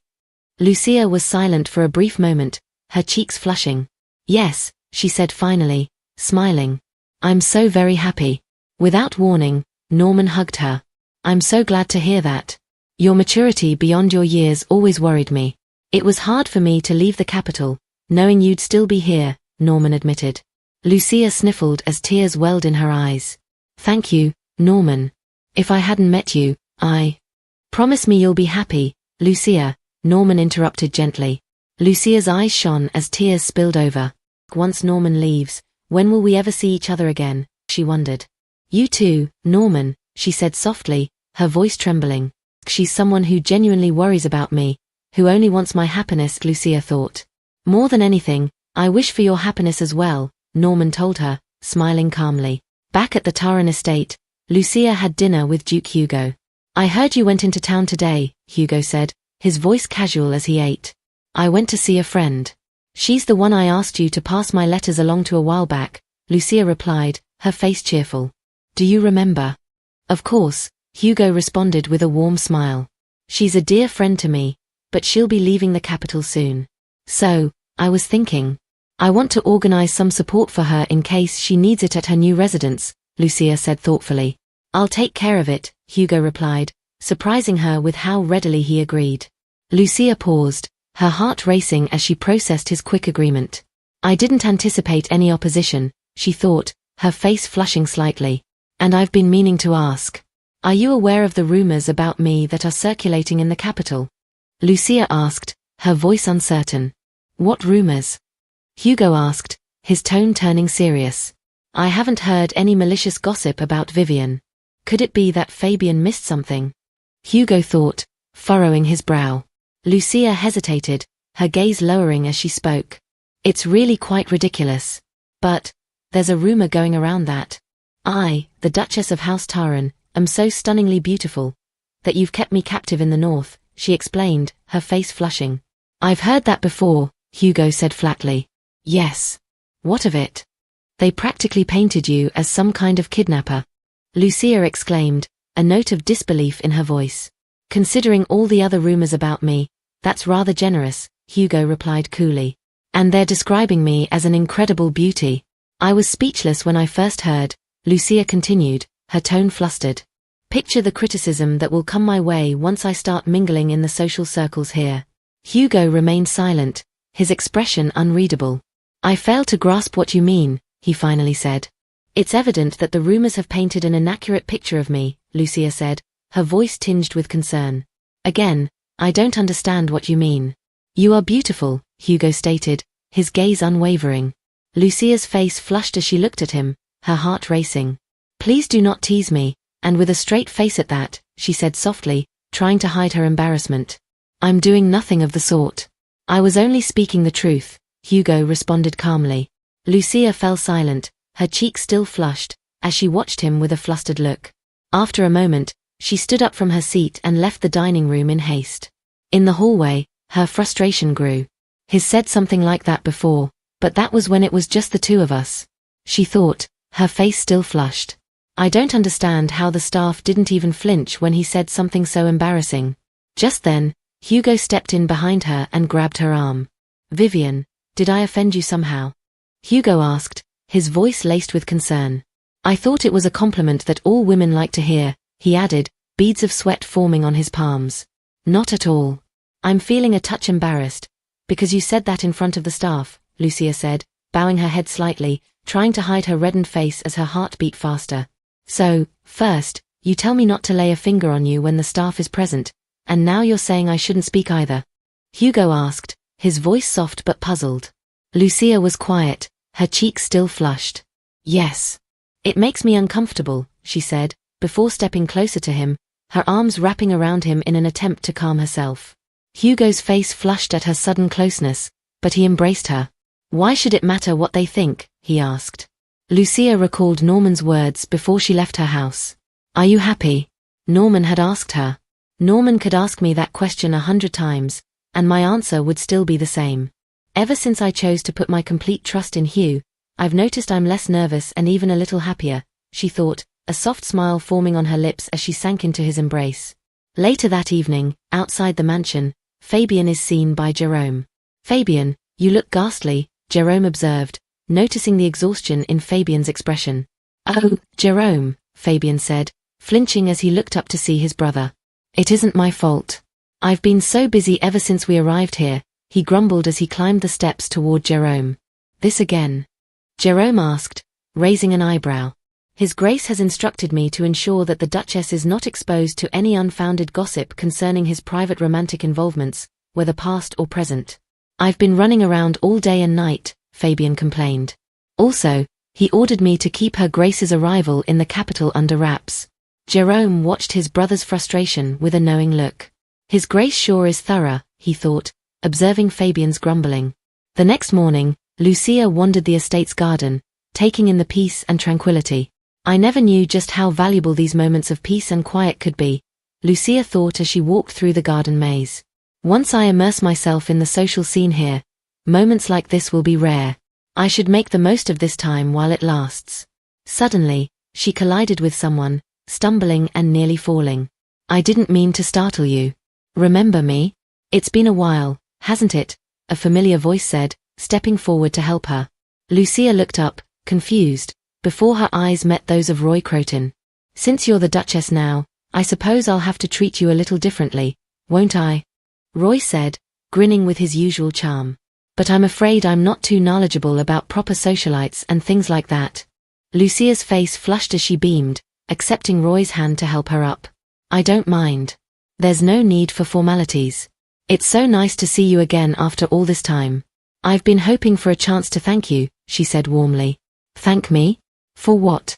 Lucia was silent for a brief moment, her cheeks flushing. Yes, she said finally, smiling. I'm so very happy. Without warning, Norman hugged her. I'm so glad to hear that. Your maturity beyond your years always worried me. It was hard for me to leave the capital, knowing you'd still be here, Norman admitted. Lucia sniffled as tears welled in her eyes. Thank you, Norman. If I hadn't met you, Promise me you'll be happy, Lucia, Norman interrupted gently. Lucia's eyes shone as tears spilled over. Once Norman leaves, when will we ever see each other again, she wondered. You too, Norman, she said softly, her voice trembling. She's someone who genuinely worries about me, who only wants my happiness, Lucia thought. More than anything, I wish for your happiness as well, Norman told her, smiling calmly. Back at the Taran estate, Lucia had dinner with Duke Hugo. I heard you went into town today, Hugo said, his voice casual as he ate. I went to see a friend. She's the one I asked you to pass my letters along to a while back, Lucia replied, her face cheerful. Do you remember? Of course, Hugo responded with a warm smile. She's a dear friend to me, but she'll be leaving the capital soon. So, I was thinking. I want to organize some support for her in case she needs it at her new residence, Lucia said thoughtfully. I'll take care of it, Hugo replied, surprising her with how readily he agreed. Lucia paused, her heart racing as she processed his quick agreement. I didn't anticipate any opposition, she thought, her face flushing slightly. And I've been meaning to ask. Are you aware of the rumors about me that are circulating in the capital? Lucia asked, her voice uncertain. What rumors? Hugo asked, his tone turning serious. I haven't heard any malicious gossip about Vivian. Could it be that Fabian missed something? Hugo thought, furrowing his brow. Lucia hesitated, her gaze lowering as she spoke. It's really quite ridiculous. But, there's a rumor going around that I, the Duchess of House Taran, am so stunningly beautiful, that you've kept me captive in the north, she explained, her face flushing. I've heard that before, Hugo said flatly. Yes. What of it? They practically painted you as some kind of kidnapper. Lucia exclaimed, a note of disbelief in her voice. Considering all the other rumors about me, that's rather generous, Hugo replied coolly. And they're describing me as an incredible beauty. I was speechless when I first heard, Lucia continued, her tone flustered. Picture the criticism that will come my way once I start mingling in the social circles here. Hugo remained silent, his expression unreadable. I fail to grasp what you mean, he finally said. It's evident that the rumors have painted an inaccurate picture of me, Lucia said, her voice tinged with concern. Again, I don't understand what you mean. You are beautiful, Hugo stated, his gaze unwavering. Lucia's face flushed as she looked at him, her heart racing. Please do not tease me, and with a straight face at that, she said softly, trying to hide her embarrassment. I'm doing nothing of the sort. I was only speaking the truth, Hugo responded calmly. Lucia fell silent, her cheeks still flushed, as she watched him with a flustered look. After a moment, she stood up from her seat and left the dining room in haste. In the hallway, her frustration grew. He's said something like that before, but that was when it was just the two of us. She thought, her face still flushed. I don't understand how the staff didn't even flinch when he said something so embarrassing. Just then, Hugo stepped in behind her and grabbed her arm. Vivian, did I offend you somehow? Hugo asked, his voice laced with concern. I thought it was a compliment that all women like to hear, he added, beads of sweat forming on his palms. Not at all. I'm feeling a touch embarrassed, because you said that in front of the staff, Lucia said, bowing her head slightly, trying to hide her reddened face as her heart beat faster. So, first, you tell me not to lay a finger on you when the staff is present, and now you're saying I shouldn't speak either? Hugo asked, his voice soft but puzzled. Lucia was quiet, her cheeks still flushed. Yes. It makes me uncomfortable, she said, before stepping closer to him, her arms wrapping around him in an attempt to calm herself. Hugo's face flushed at her sudden closeness, but he embraced her. Why should it matter what they think? He asked. Lucia recalled Norman's words before she left her house. Are you happy? Norman had asked her. Norman could ask me that question 100 times, and my answer would still be the same. Ever since I chose to put my complete trust in Hugh, I've noticed I'm less nervous and even a little happier, she thought, a soft smile forming on her lips as she sank into his embrace. Later that evening, outside the mansion, Fabian is seen by Jerome. Fabian, you look ghastly, Jerome observed, noticing the exhaustion in Fabian's expression. Oh, Jerome, Fabian said, flinching as he looked up to see his brother. It isn't my fault. I've been so busy ever since we arrived here, he grumbled as he climbed the steps toward Jerome. This again? Jerome asked, raising an eyebrow. His Grace has instructed me to ensure that the Duchess is not exposed to any unfounded gossip concerning his private romantic involvements, whether past or present. I've been running around all day and night, Fabian complained. Also, he ordered me to keep Her Grace's arrival in the capital under wraps. Jerome watched his brother's frustration with a knowing look. His Grace sure is thorough, he thought, observing Fabian's grumbling. The next morning, Lucia wandered the estate's garden, taking in the peace and tranquility. I never knew just how valuable these moments of peace and quiet could be, Lucia thought as she walked through the garden maze. Once I immerse myself in the social scene here, moments like this will be rare. I should make the most of this time while it lasts. Suddenly, she collided with someone, stumbling and nearly falling. I didn't mean to startle you. Remember me? It's been a while, hasn't it? A familiar voice said, stepping forward to help her. Lucia looked up, confused, before her eyes met those of Roy Croton. Since you're the Duchess now, I suppose I'll have to treat you a little differently, won't I? Roy said, grinning with his usual charm. But I'm afraid I'm not too knowledgeable about proper socialites and things like that. Lucia's face flushed as she beamed, accepting Roy's hand to help her up. I don't mind. There's no need for formalities. It's so nice to see you again after all this time. I've been hoping for a chance to thank you, she said warmly. Thank me? For what?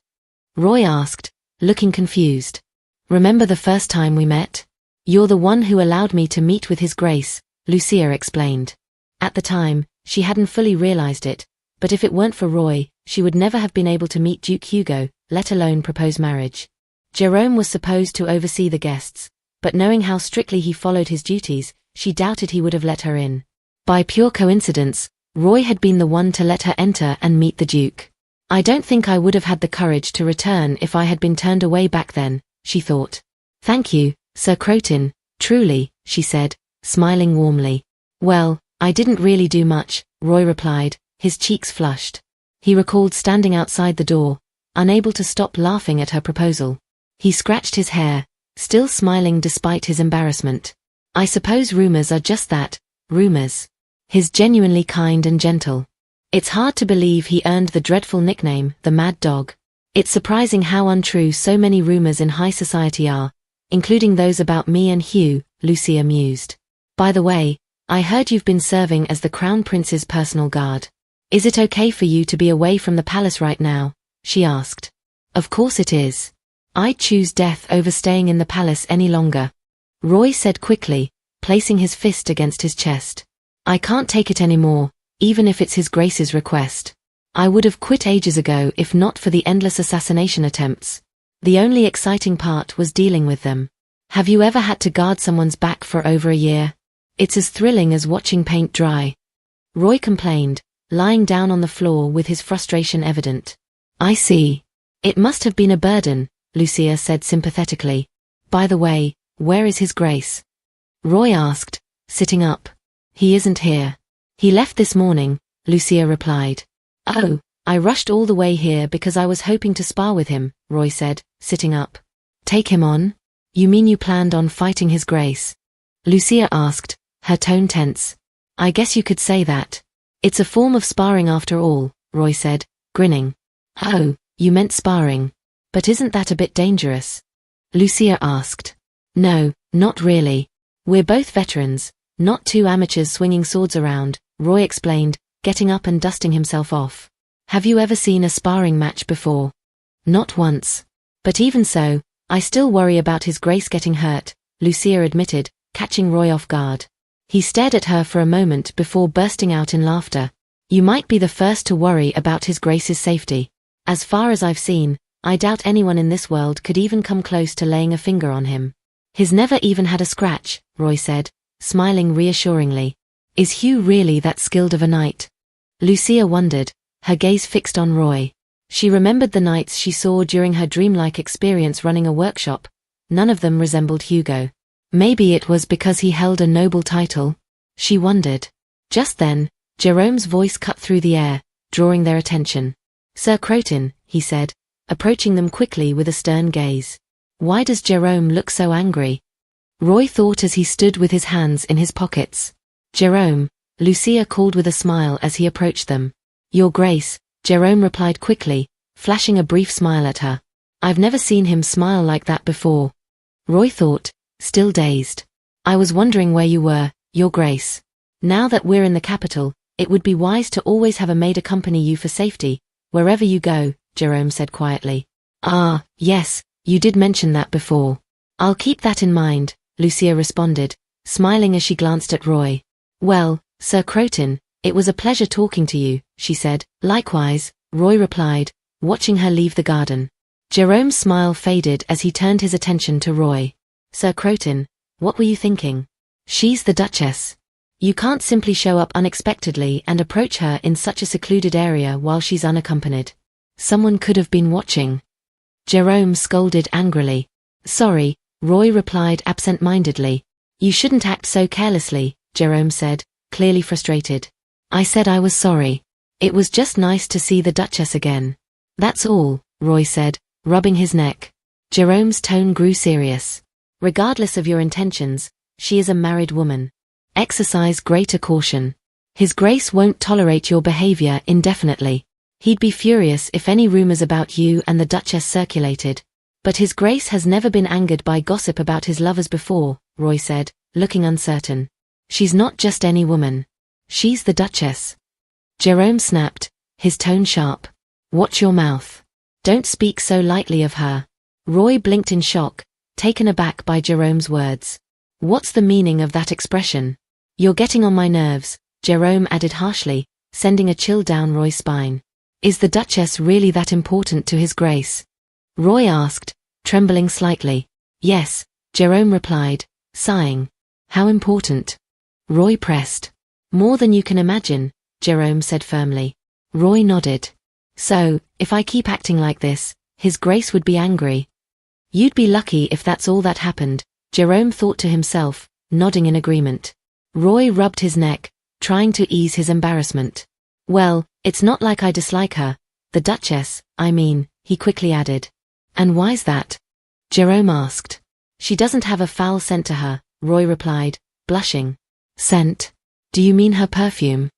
Roy asked, looking confused. Remember the first time we met? You're the one who allowed me to meet with His Grace, Lucia explained. At the time, she hadn't fully realized it, but if it weren't for Roy, she would never have been able to meet Duke Hugo, let alone propose marriage. Jerome was supposed to oversee the guests, but knowing how strictly he followed his duties, she doubted he would have let her in. By pure coincidence, Roy had been the one to let her enter and meet the Duke. I don't think I would have had the courage to return if I had been turned away back then, she thought. Thank you, Sir Croton, truly, she said, smiling warmly. Well, I didn't really do much, Roy replied, his cheeks flushed. He recalled standing outside the door, unable to stop laughing at her proposal. He scratched his hair, still smiling despite his embarrassment. I suppose rumors are just that, rumors. He's genuinely kind and gentle. It's hard to believe he earned the dreadful nickname, the Mad Dog. It's surprising how untrue so many rumors in high society are, including those about me and Hugh, Lucia mused. By the way, I heard you've been serving as the Crown Prince's personal guard. Is it okay for you to be away from the palace right now? She asked. Of course it is. I'd choose death over staying in the palace any longer. Roy said quickly, placing his fist against his chest. I can't take it anymore, even if it's His Grace's request. I would have quit ages ago if not for the endless assassination attempts. The only exciting part was dealing with them. Have you ever had to guard someone's back for over a year? It's as thrilling as watching paint dry. Roy complained, lying down on the floor with his frustration evident. I see. It must have been a burden, Lucia said sympathetically. By the way, where is His Grace? Roy asked, sitting up. He isn't here. He left this morning, Lucia replied. Oh, I rushed all the way here because I was hoping to spar with him, Roy said, sitting up. Take him on? You mean you planned on fighting His Grace? Lucia asked, her tone tense. I guess you could say that. It's a form of sparring after all, Roy said, grinning. Oh, you meant sparring. But isn't that a bit dangerous? Lucia asked. No, not really. We're both veterans, Not two amateurs swinging swords around, Roy explained, getting up and dusting himself off. Have you ever seen a sparring match before? Not once. But even so, I still worry about His Grace getting hurt, Lucia admitted, catching Roy off guard. He stared at her for a moment before bursting out in laughter. You might be the first to worry about His Grace's safety. As far as I've seen, I doubt anyone in this world could even come close to laying a finger on him. He's never even had a scratch, Roy said, smiling reassuringly. Is Hugh really that skilled of a knight? Lucia wondered, her gaze fixed on Roy. She remembered the knights she saw during her dreamlike experience running a workshop. None of them resembled Hugo. Maybe it was because he held a noble title? She wondered. Just then, Jerome's voice cut through the air, drawing their attention. Sir Crotin, he said, approaching them quickly with a stern gaze. Why does Jerome look so angry? Roy thought as he stood with his hands in his pockets. Jerome, Lucia called with a smile as he approached them. Your Grace, Jerome replied quickly, flashing a brief smile at her. I've never seen him smile like that before. Roy thought, still dazed. I was wondering where you were, Your Grace. Now that we're in the capital, it would be wise to always have a maid accompany you for safety, wherever you go, Jerome said quietly. Ah, yes, you did mention that before. I'll keep that in mind, Lucia responded, smiling as she glanced at Roy. Well, Sir Crotin, it was a pleasure talking to you, she said. Likewise, Roy replied, watching her leave the garden. Jerome's smile faded as he turned his attention to Roy. Sir Crotin, what were you thinking? She's the Duchess. You can't simply show up unexpectedly and approach her in such a secluded area while she's unaccompanied. Someone could have been watching. Jerome scolded angrily. Sorry, Roy replied absent-mindedly. You shouldn't act so carelessly, Jerome said, clearly frustrated. I said I was sorry. It was just nice to see the Duchess again. That's all, Roy said, rubbing his neck. Jerome's tone grew serious. Regardless of your intentions, she is a married woman. Exercise greater caution. His Grace won't tolerate your behavior indefinitely. He'd be furious if any rumors about you and the Duchess circulated. But His Grace has never been angered by gossip about his lovers before, Roy said, looking uncertain. She's not just any woman. She's the Duchess. Jerome snapped, his tone sharp. Watch your mouth. Don't speak so lightly of her. Roy blinked in shock, taken aback by Jerome's words. What's the meaning of that expression? You're getting on my nerves, Jerome added harshly, sending a chill down Roy's spine. Is the Duchess really that important to His Grace? Roy asked, trembling slightly. Yes, Jerome replied, sighing. How important? Roy pressed. More than you can imagine, Jerome said firmly. Roy nodded. So, if I keep acting like this, His Grace would be angry. You'd be lucky if that's all that happened, Jerome thought to himself, nodding in agreement. Roy rubbed his neck, trying to ease his embarrassment. Well, it's not like I dislike her, the Duchess, I mean, he quickly added. And why's that? Jerome asked. She doesn't have a foul scent to her, Roy replied, blushing. Scent? Do you mean her perfume?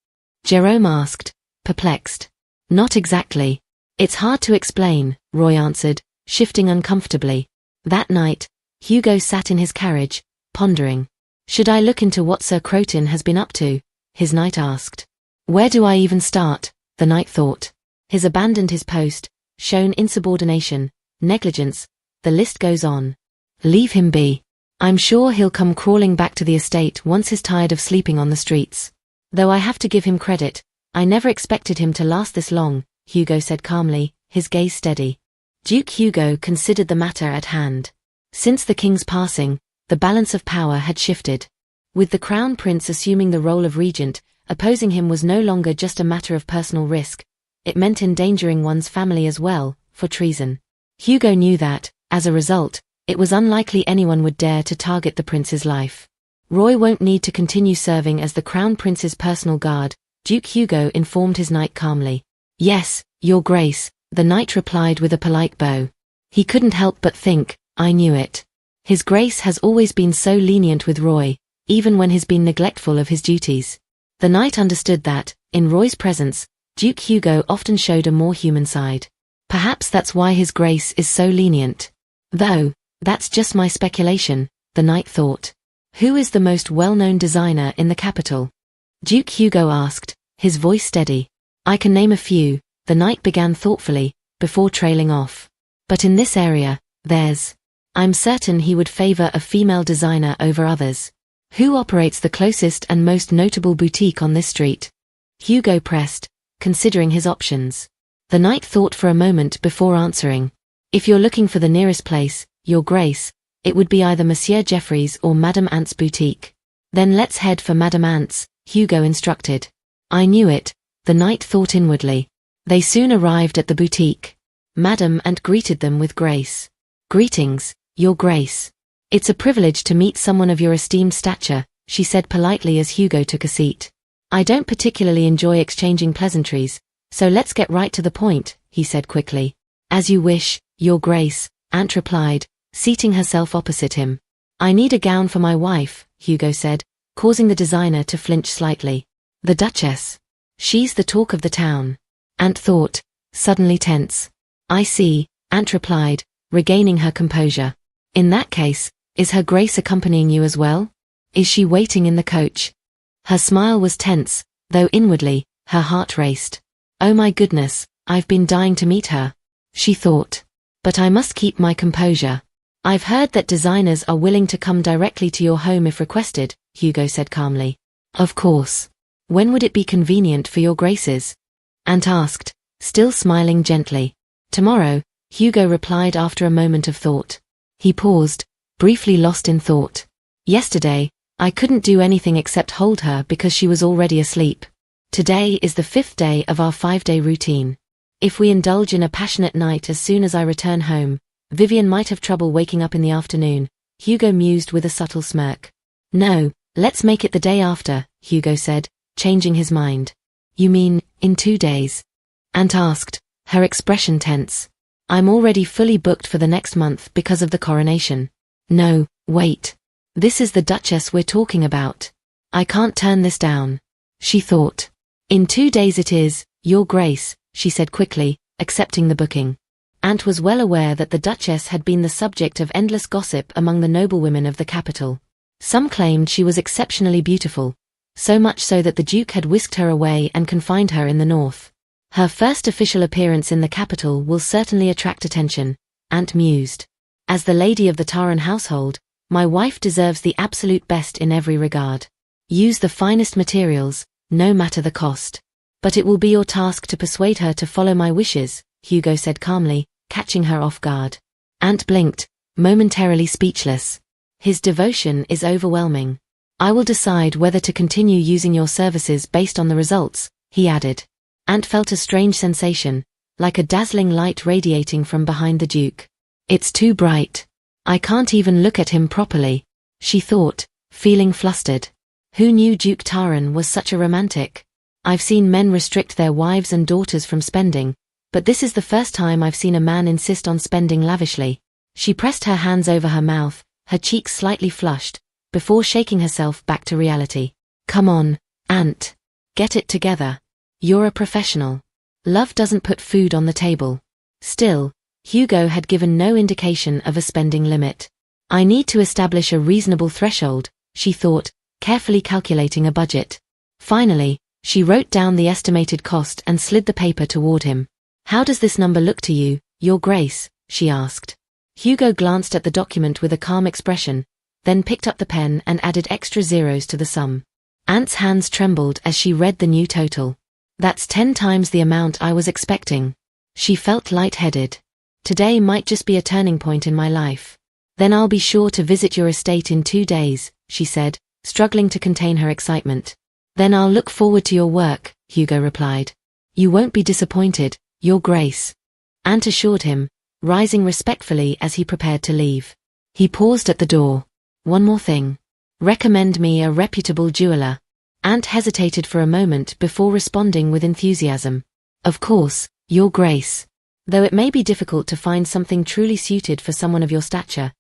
Jerome asked, perplexed. Not exactly. It's hard to explain, Roy answered, shifting uncomfortably. That night, Hugo sat in his carriage, pondering. Should I look into what Sir Crotin has been up to? His knight asked. Where do I even start? The knight thought. He's abandoned his post, shown insubordination, negligence, the list goes on. Leave him be. I'm sure he'll come crawling back to the estate once he's tired of sleeping on the streets. Though I have to give him credit, I never expected him to last this long, Hugo said calmly, his gaze steady. Duke Hugo considered the matter at hand. Since the king's passing, the balance of power had shifted. With the crown prince assuming the role of regent, opposing him was no longer just a matter of personal risk, it meant endangering one's family as well, for treason. Hugo knew that, as a result, it was unlikely anyone would dare to target the prince's life. Roy won't need to continue serving as the crown prince's personal guard, Duke Hugo informed his knight calmly. Yes, Your Grace, the knight replied with a polite bow. He couldn't help but think, I knew it. His Grace has always been so lenient with Roy, even when he's been neglectful of his duties. The knight understood that, in Roy's presence, Duke Hugo often showed a more human side. Perhaps that's why His Grace is so lenient. Though, that's just my speculation, the knight thought. Who is the most well-known designer in the capital? Duke Hugo asked, his voice steady. I can name a few, the knight began thoughtfully, before trailing off. But in this area, I'm certain he would favor a female designer over others. Who operates the closest and most notable boutique on this street? Hugo pressed, considering his options. The knight thought for a moment before answering. If you're looking for the nearest place, Your Grace, it would be either Monsieur Geoffrey's or Madame Ant's boutique. Then let's head for Madame Ant's, Hugo instructed. I knew it, the knight thought inwardly. They soon arrived at the boutique. Madame Ant greeted them with grace. Greetings, Your Grace. It's a privilege to meet someone of your esteemed stature, she said politely as Hugo took a seat. I don't particularly enjoy exchanging pleasantries, so let's get right to the point, he said quickly. As you wish, Your Grace, Ant replied, seating herself opposite him. I need a gown for my wife, Hugo said, causing the designer to flinch slightly. The Duchess. She's the talk of the town. Ant thought, suddenly tense. I see, Ant replied, regaining her composure. In that case, is Her Grace accompanying you as well? Is she waiting in the coach? Her smile was tense, though inwardly, her heart raced. Oh my goodness, I've been dying to meet her, she thought. But I must keep my composure. I've heard that designers are willing to come directly to your home if requested, Hugo said calmly. Of course. When would it be convenient for your graces? Ant asked, still smiling gently. Tomorrow, Hugo replied after a moment of thought. He paused, briefly lost in thought. Yesterday, I couldn't do anything except hold her because she was already asleep. Today is the 5th day of our 5-day routine. If we indulge in a passionate night as soon as I return home, Vivian might have trouble waking up in the afternoon, Hugo mused with a subtle smirk. No, let's make it the day after, Hugo said, changing his mind. You mean, in 2 days? Ant asked, her expression tense. I'm already fully booked for the next month because of the coronation. No, wait. This is the Duchess we're talking about. I can't turn this down. She thought. In 2 days it is, Your Grace, she said quickly, accepting the booking. Ant was well aware that the Duchess had been the subject of endless gossip among the noblewomen of the capital. Some claimed she was exceptionally beautiful, so much so that the Duke had whisked her away and confined her in the north. Her first official appearance in the capital will certainly attract attention, Ant mused. As the lady of the Taran household, my wife deserves the absolute best in every regard. Use the finest materials, no matter the cost. But it will be your task to persuade her to follow my wishes, Hugo said calmly, catching her off guard. Ant blinked, momentarily speechless. His devotion is overwhelming. I will decide whether to continue using your services based on the results, he added. Ant felt a strange sensation, like a dazzling light radiating from behind the Duke. It's too bright. I can't even look at him properly, she thought, feeling flustered. Who knew Duke Taran was such a romantic? I've seen men restrict their wives and daughters from spending, but this is the first time I've seen a man insist on spending lavishly. She pressed her hands over her mouth, her cheeks slightly flushed, before shaking herself back to reality. Come on, Ant. Get it together. You're a professional. Love doesn't put food on the table. Still, Hugo had given no indication of a spending limit. I need to establish a reasonable threshold, she thought, carefully calculating a budget. Finally, she wrote down the estimated cost and slid the paper toward him. How does this number look to you, Your Grace? She asked. Hugo glanced at the document with a calm expression, then picked up the pen and added extra zeros to the sum. Ant's hands trembled as she read the new total. That's 10 times the amount I was expecting. She felt lightheaded. Today might just be a turning point in my life. Then I'll be sure to visit your estate in 2 days, she said, struggling to contain her excitement. Then I'll look forward to your work, Hugo replied. You won't be disappointed, Your Grace. Ant assured him, rising respectfully as he prepared to leave. He paused at the door. One more thing. Recommend me a reputable jeweler. Ant hesitated for a moment before responding with enthusiasm. Of course, Your Grace. Though it may be difficult to find something truly suited for someone of your stature,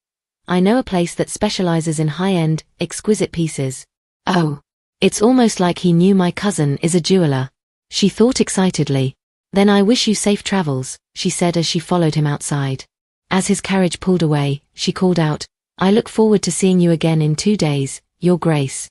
I know a place that specializes in high-end, exquisite pieces. Oh. It's almost like he knew my cousin is a jeweler. She thought excitedly. Then I wish you safe travels, she said as she followed him outside. As his carriage pulled away, she called out, I look forward to seeing you again in 2 days, Your Grace.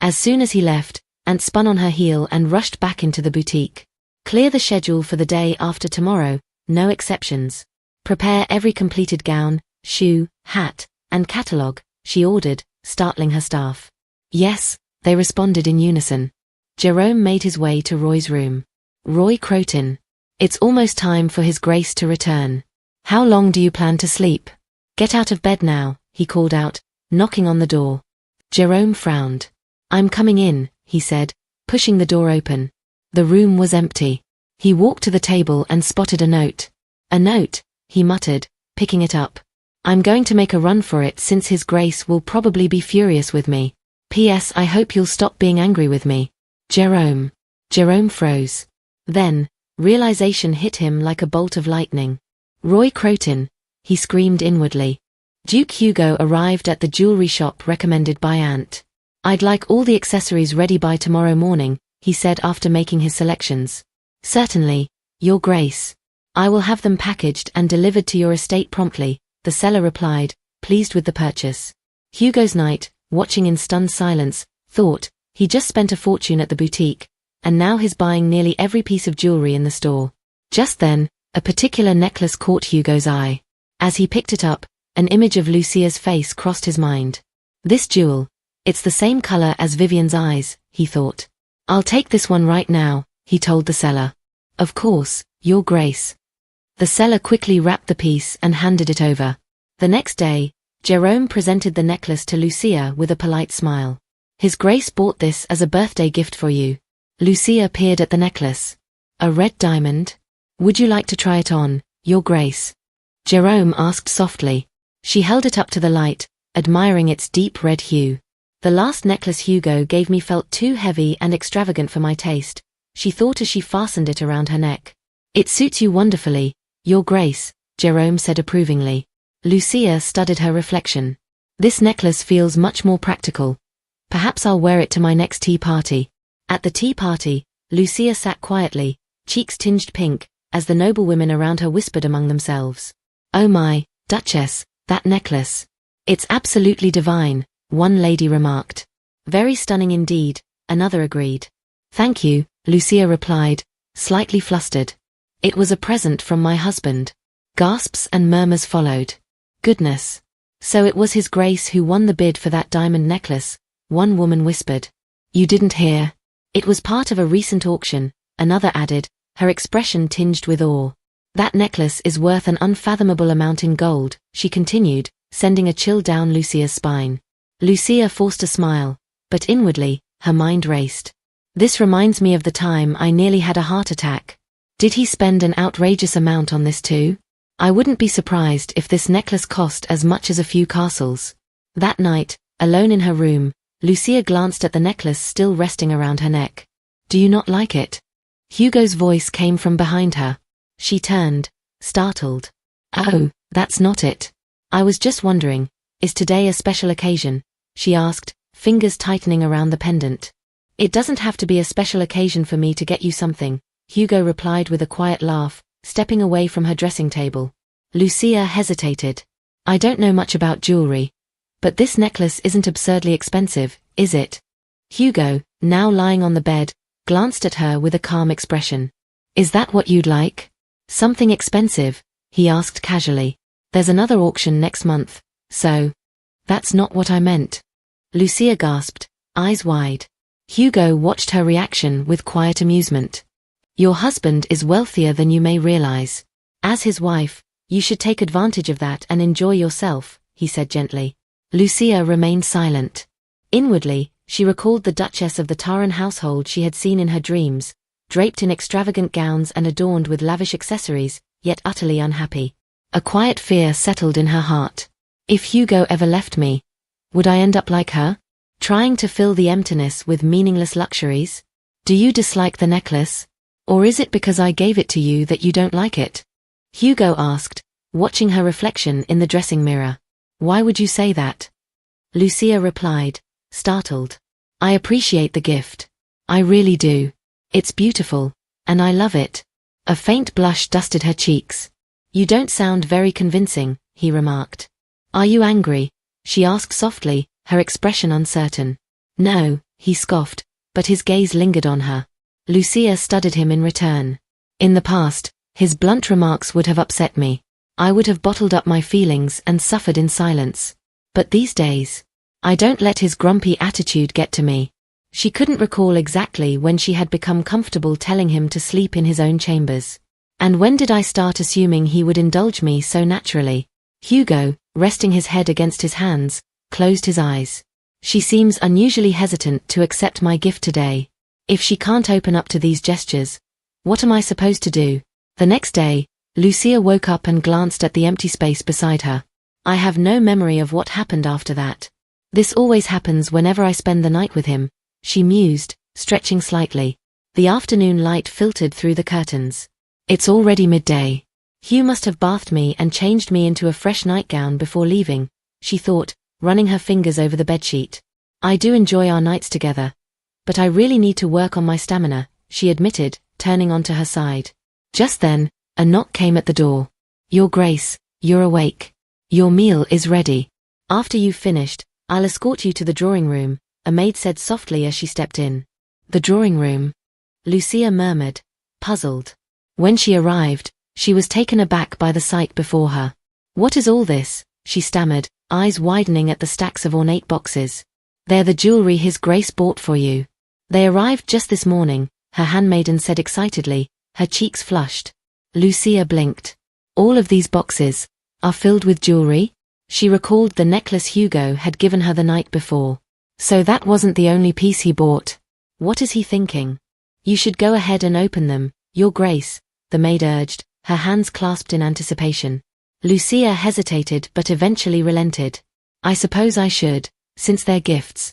As soon as he left, Aunt spun on her heel and rushed back into the boutique. Clear the schedule for the day after tomorrow, no exceptions. Prepare every completed gown, shoe, hat, and catalogue, she ordered, startling her staff. Yes, they responded in unison. Jerome made his way to Roy's room. Roy Croton. It's almost time for His Grace to return. How long do you plan to sleep? Get out of bed now, he called out, knocking on the door. Jerome frowned. I'm coming in, he said, pushing the door open. The room was empty. He walked to the table and spotted a note. A note, he muttered, picking it up. I'm going to make a run for it since His Grace will probably be furious with me. P.S. I hope you'll stop being angry with me. Jerome. Jerome froze. Then, realization hit him like a bolt of lightning. Roy Croton, he screamed inwardly. Duke Hugo arrived at the jewelry shop recommended by Aunt. I'd like all the accessories ready by tomorrow morning, he said after making his selections. Certainly, Your Grace. I will have them packaged and delivered to your estate promptly, the seller replied, pleased with the purchase. Hugo's knight, watching in stunned silence, thought, he just spent a fortune at the boutique, and now he's buying nearly every piece of jewelry in the store. Just then, a particular necklace caught Hugo's eye. As he picked it up, an image of Lucia's face crossed his mind. This jewel, it's the same color as Vivian's eyes, he thought. I'll take this one right now, he told the seller. Of course, Your Grace. The seller quickly wrapped the piece and handed it over. The next day, Jerome presented the necklace to Lucia with a polite smile. His Grace bought this as a birthday gift for you. Lucia peered at the necklace. A red diamond? Would you like to try it on, Your Grace? Jerome asked softly. She held it up to the light, admiring its deep red hue. The last necklace Hugo gave me felt too heavy and extravagant for my taste, she thought as she fastened it around her neck. It suits you wonderfully, Your Grace, Jerome said approvingly. Lucia studied her reflection. This necklace feels much more practical. Perhaps I'll wear it to my next tea party. At the tea party, Lucia sat quietly, cheeks tinged pink, as the noblewomen around her whispered among themselves. Oh my, Duchess, that necklace. It's absolutely divine, one lady remarked. Very stunning indeed, another agreed. Thank you, Lucia replied, slightly flustered. It was a present from my husband. Gasps and murmurs followed. Goodness. So it was His Grace who won the bid for that diamond necklace, one woman whispered. You didn't hear? It was part of a recent auction, another added, her expression tinged with awe. That necklace is worth an unfathomable amount in gold, she continued, sending a chill down Lucia's spine. Lucia forced a smile, but inwardly, her mind raced. This reminds me of the time I nearly had a heart attack. Did he spend an outrageous amount on this too? I wouldn't be surprised if this necklace cost as much as a few castles. That night, alone in her room, Lucia glanced at the necklace still resting around her neck. Do you not like it? Hugo's voice came from behind her. She turned, startled. Oh, that's not it. I was just wondering, is today a special occasion? She asked, fingers tightening around the pendant. It doesn't have to be a special occasion for me to get you something, Hugo replied with a quiet laugh, stepping away from her dressing table. Lucia hesitated. I don't know much about jewelry, but this necklace isn't absurdly expensive, is it? Hugo, now lying on the bed, glanced at her with a calm expression. Is that what you'd like? Something expensive? He asked casually. There's another auction next month, so... That's not what I meant. Lucia gasped, eyes wide. Hugo watched her reaction with quiet amusement. Your husband is wealthier than you may realize. As his wife, you should take advantage of that and enjoy yourself, he said gently. Lucia remained silent. Inwardly, she recalled the Duchess of the Taran household she had seen in her dreams, draped in extravagant gowns and adorned with lavish accessories, yet utterly unhappy. A quiet fear settled in her heart. If Hugo ever left me, would I end up like her? Trying to fill the emptiness with meaningless luxuries? Do you dislike the necklace? Or is it because I gave it to you that you don't like it? Hugo asked, watching her reflection in the dressing mirror. Why would you say that? Lucia replied, startled. I appreciate the gift. I really do. It's beautiful, and I love it. A faint blush dusted her cheeks. You don't sound very convincing, he remarked. Are you angry? She asked softly, her expression uncertain. No, he scoffed, but his gaze lingered on her. Lucia studied him in return. In the past, his blunt remarks would have upset me. I would have bottled up my feelings and suffered in silence. But these days, I don't let his grumpy attitude get to me. She couldn't recall exactly when she had become comfortable telling him to sleep in his own chambers. And when did I start assuming he would indulge me so naturally? Hugo, resting his head against his hands, closed his eyes. She seems unusually hesitant to accept my gift today. If she can't open up to these gestures, what am I supposed to do? The next day, Lucia woke up and glanced at the empty space beside her. I have no memory of what happened after that. This always happens whenever I spend the night with him, she mused, stretching slightly. The afternoon light filtered through the curtains. It's already midday. Hugh must have bathed me and changed me into a fresh nightgown before leaving, she thought, running her fingers over the bedsheet. I do enjoy our nights together, but I really need to work on my stamina, she admitted, turning onto her side. Just then, a knock came at the door. Your Grace, you're awake. Your meal is ready. After you've finished, I'll escort you to the drawing room, a maid said softly as she stepped in. The drawing room? Lucia murmured, puzzled. When she arrived, she was taken aback by the sight before her. What is all this? She stammered, eyes widening at the stacks of ornate boxes. They're the jewelry His Grace bought for you. They arrived just this morning, her handmaiden said excitedly, her cheeks flushed. Lucia blinked. All of these boxes are filled with jewelry? She recalled the necklace Hugo had given her the night before. So that wasn't the only piece he bought. What is he thinking? You should go ahead and open them, Your Grace, the maid urged, her hands clasped in anticipation. Lucia hesitated but eventually relented. I suppose I should, since they're gifts.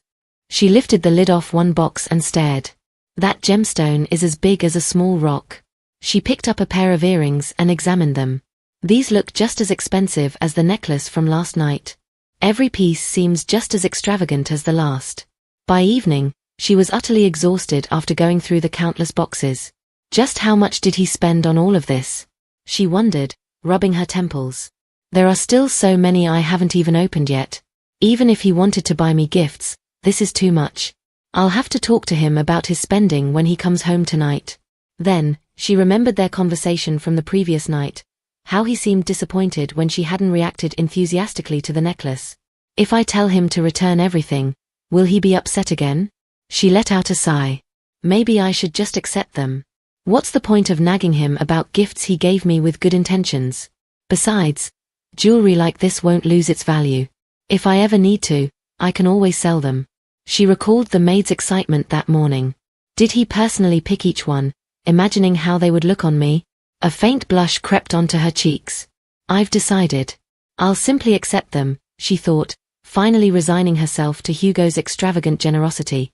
She lifted the lid off one box and stared. That gemstone is as big as a small rock. She picked up a pair of earrings and examined them. These look just as expensive as the necklace from last night. Every piece seems just as extravagant as the last. By evening, she was utterly exhausted after going through the countless boxes. Just how much did he spend on all of this? She wondered, rubbing her temples. There are still so many I haven't even opened yet. Even if he wanted to buy me gifts, this is too much. I'll have to talk to him about his spending when he comes home tonight. Then, she remembered their conversation from the previous night, how he seemed disappointed when she hadn't reacted enthusiastically to the necklace. If I tell him to return everything, will he be upset again? She let out a sigh. Maybe I should just accept them. What's the point of nagging him about gifts he gave me with good intentions? Besides, jewelry like this won't lose its value. If I ever need to, I can always sell them. She recalled the maid's excitement that morning. Did he personally pick each one, imagining how they would look on me? A faint blush crept onto her cheeks. I've decided. I'll simply accept them, she thought, finally resigning herself to Hugo's extravagant generosity.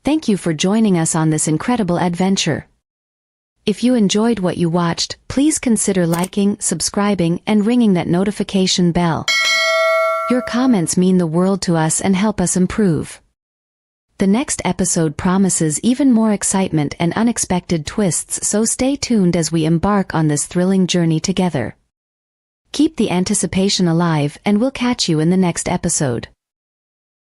Thank you for joining us on this incredible adventure. If you enjoyed what you watched, please consider liking, subscribing, and ringing that notification bell. Your comments mean the world to us and help us improve. The next episode promises even more excitement and unexpected twists, so stay tuned as we embark on this thrilling journey together. Keep the anticipation alive and we'll catch you in the next episode.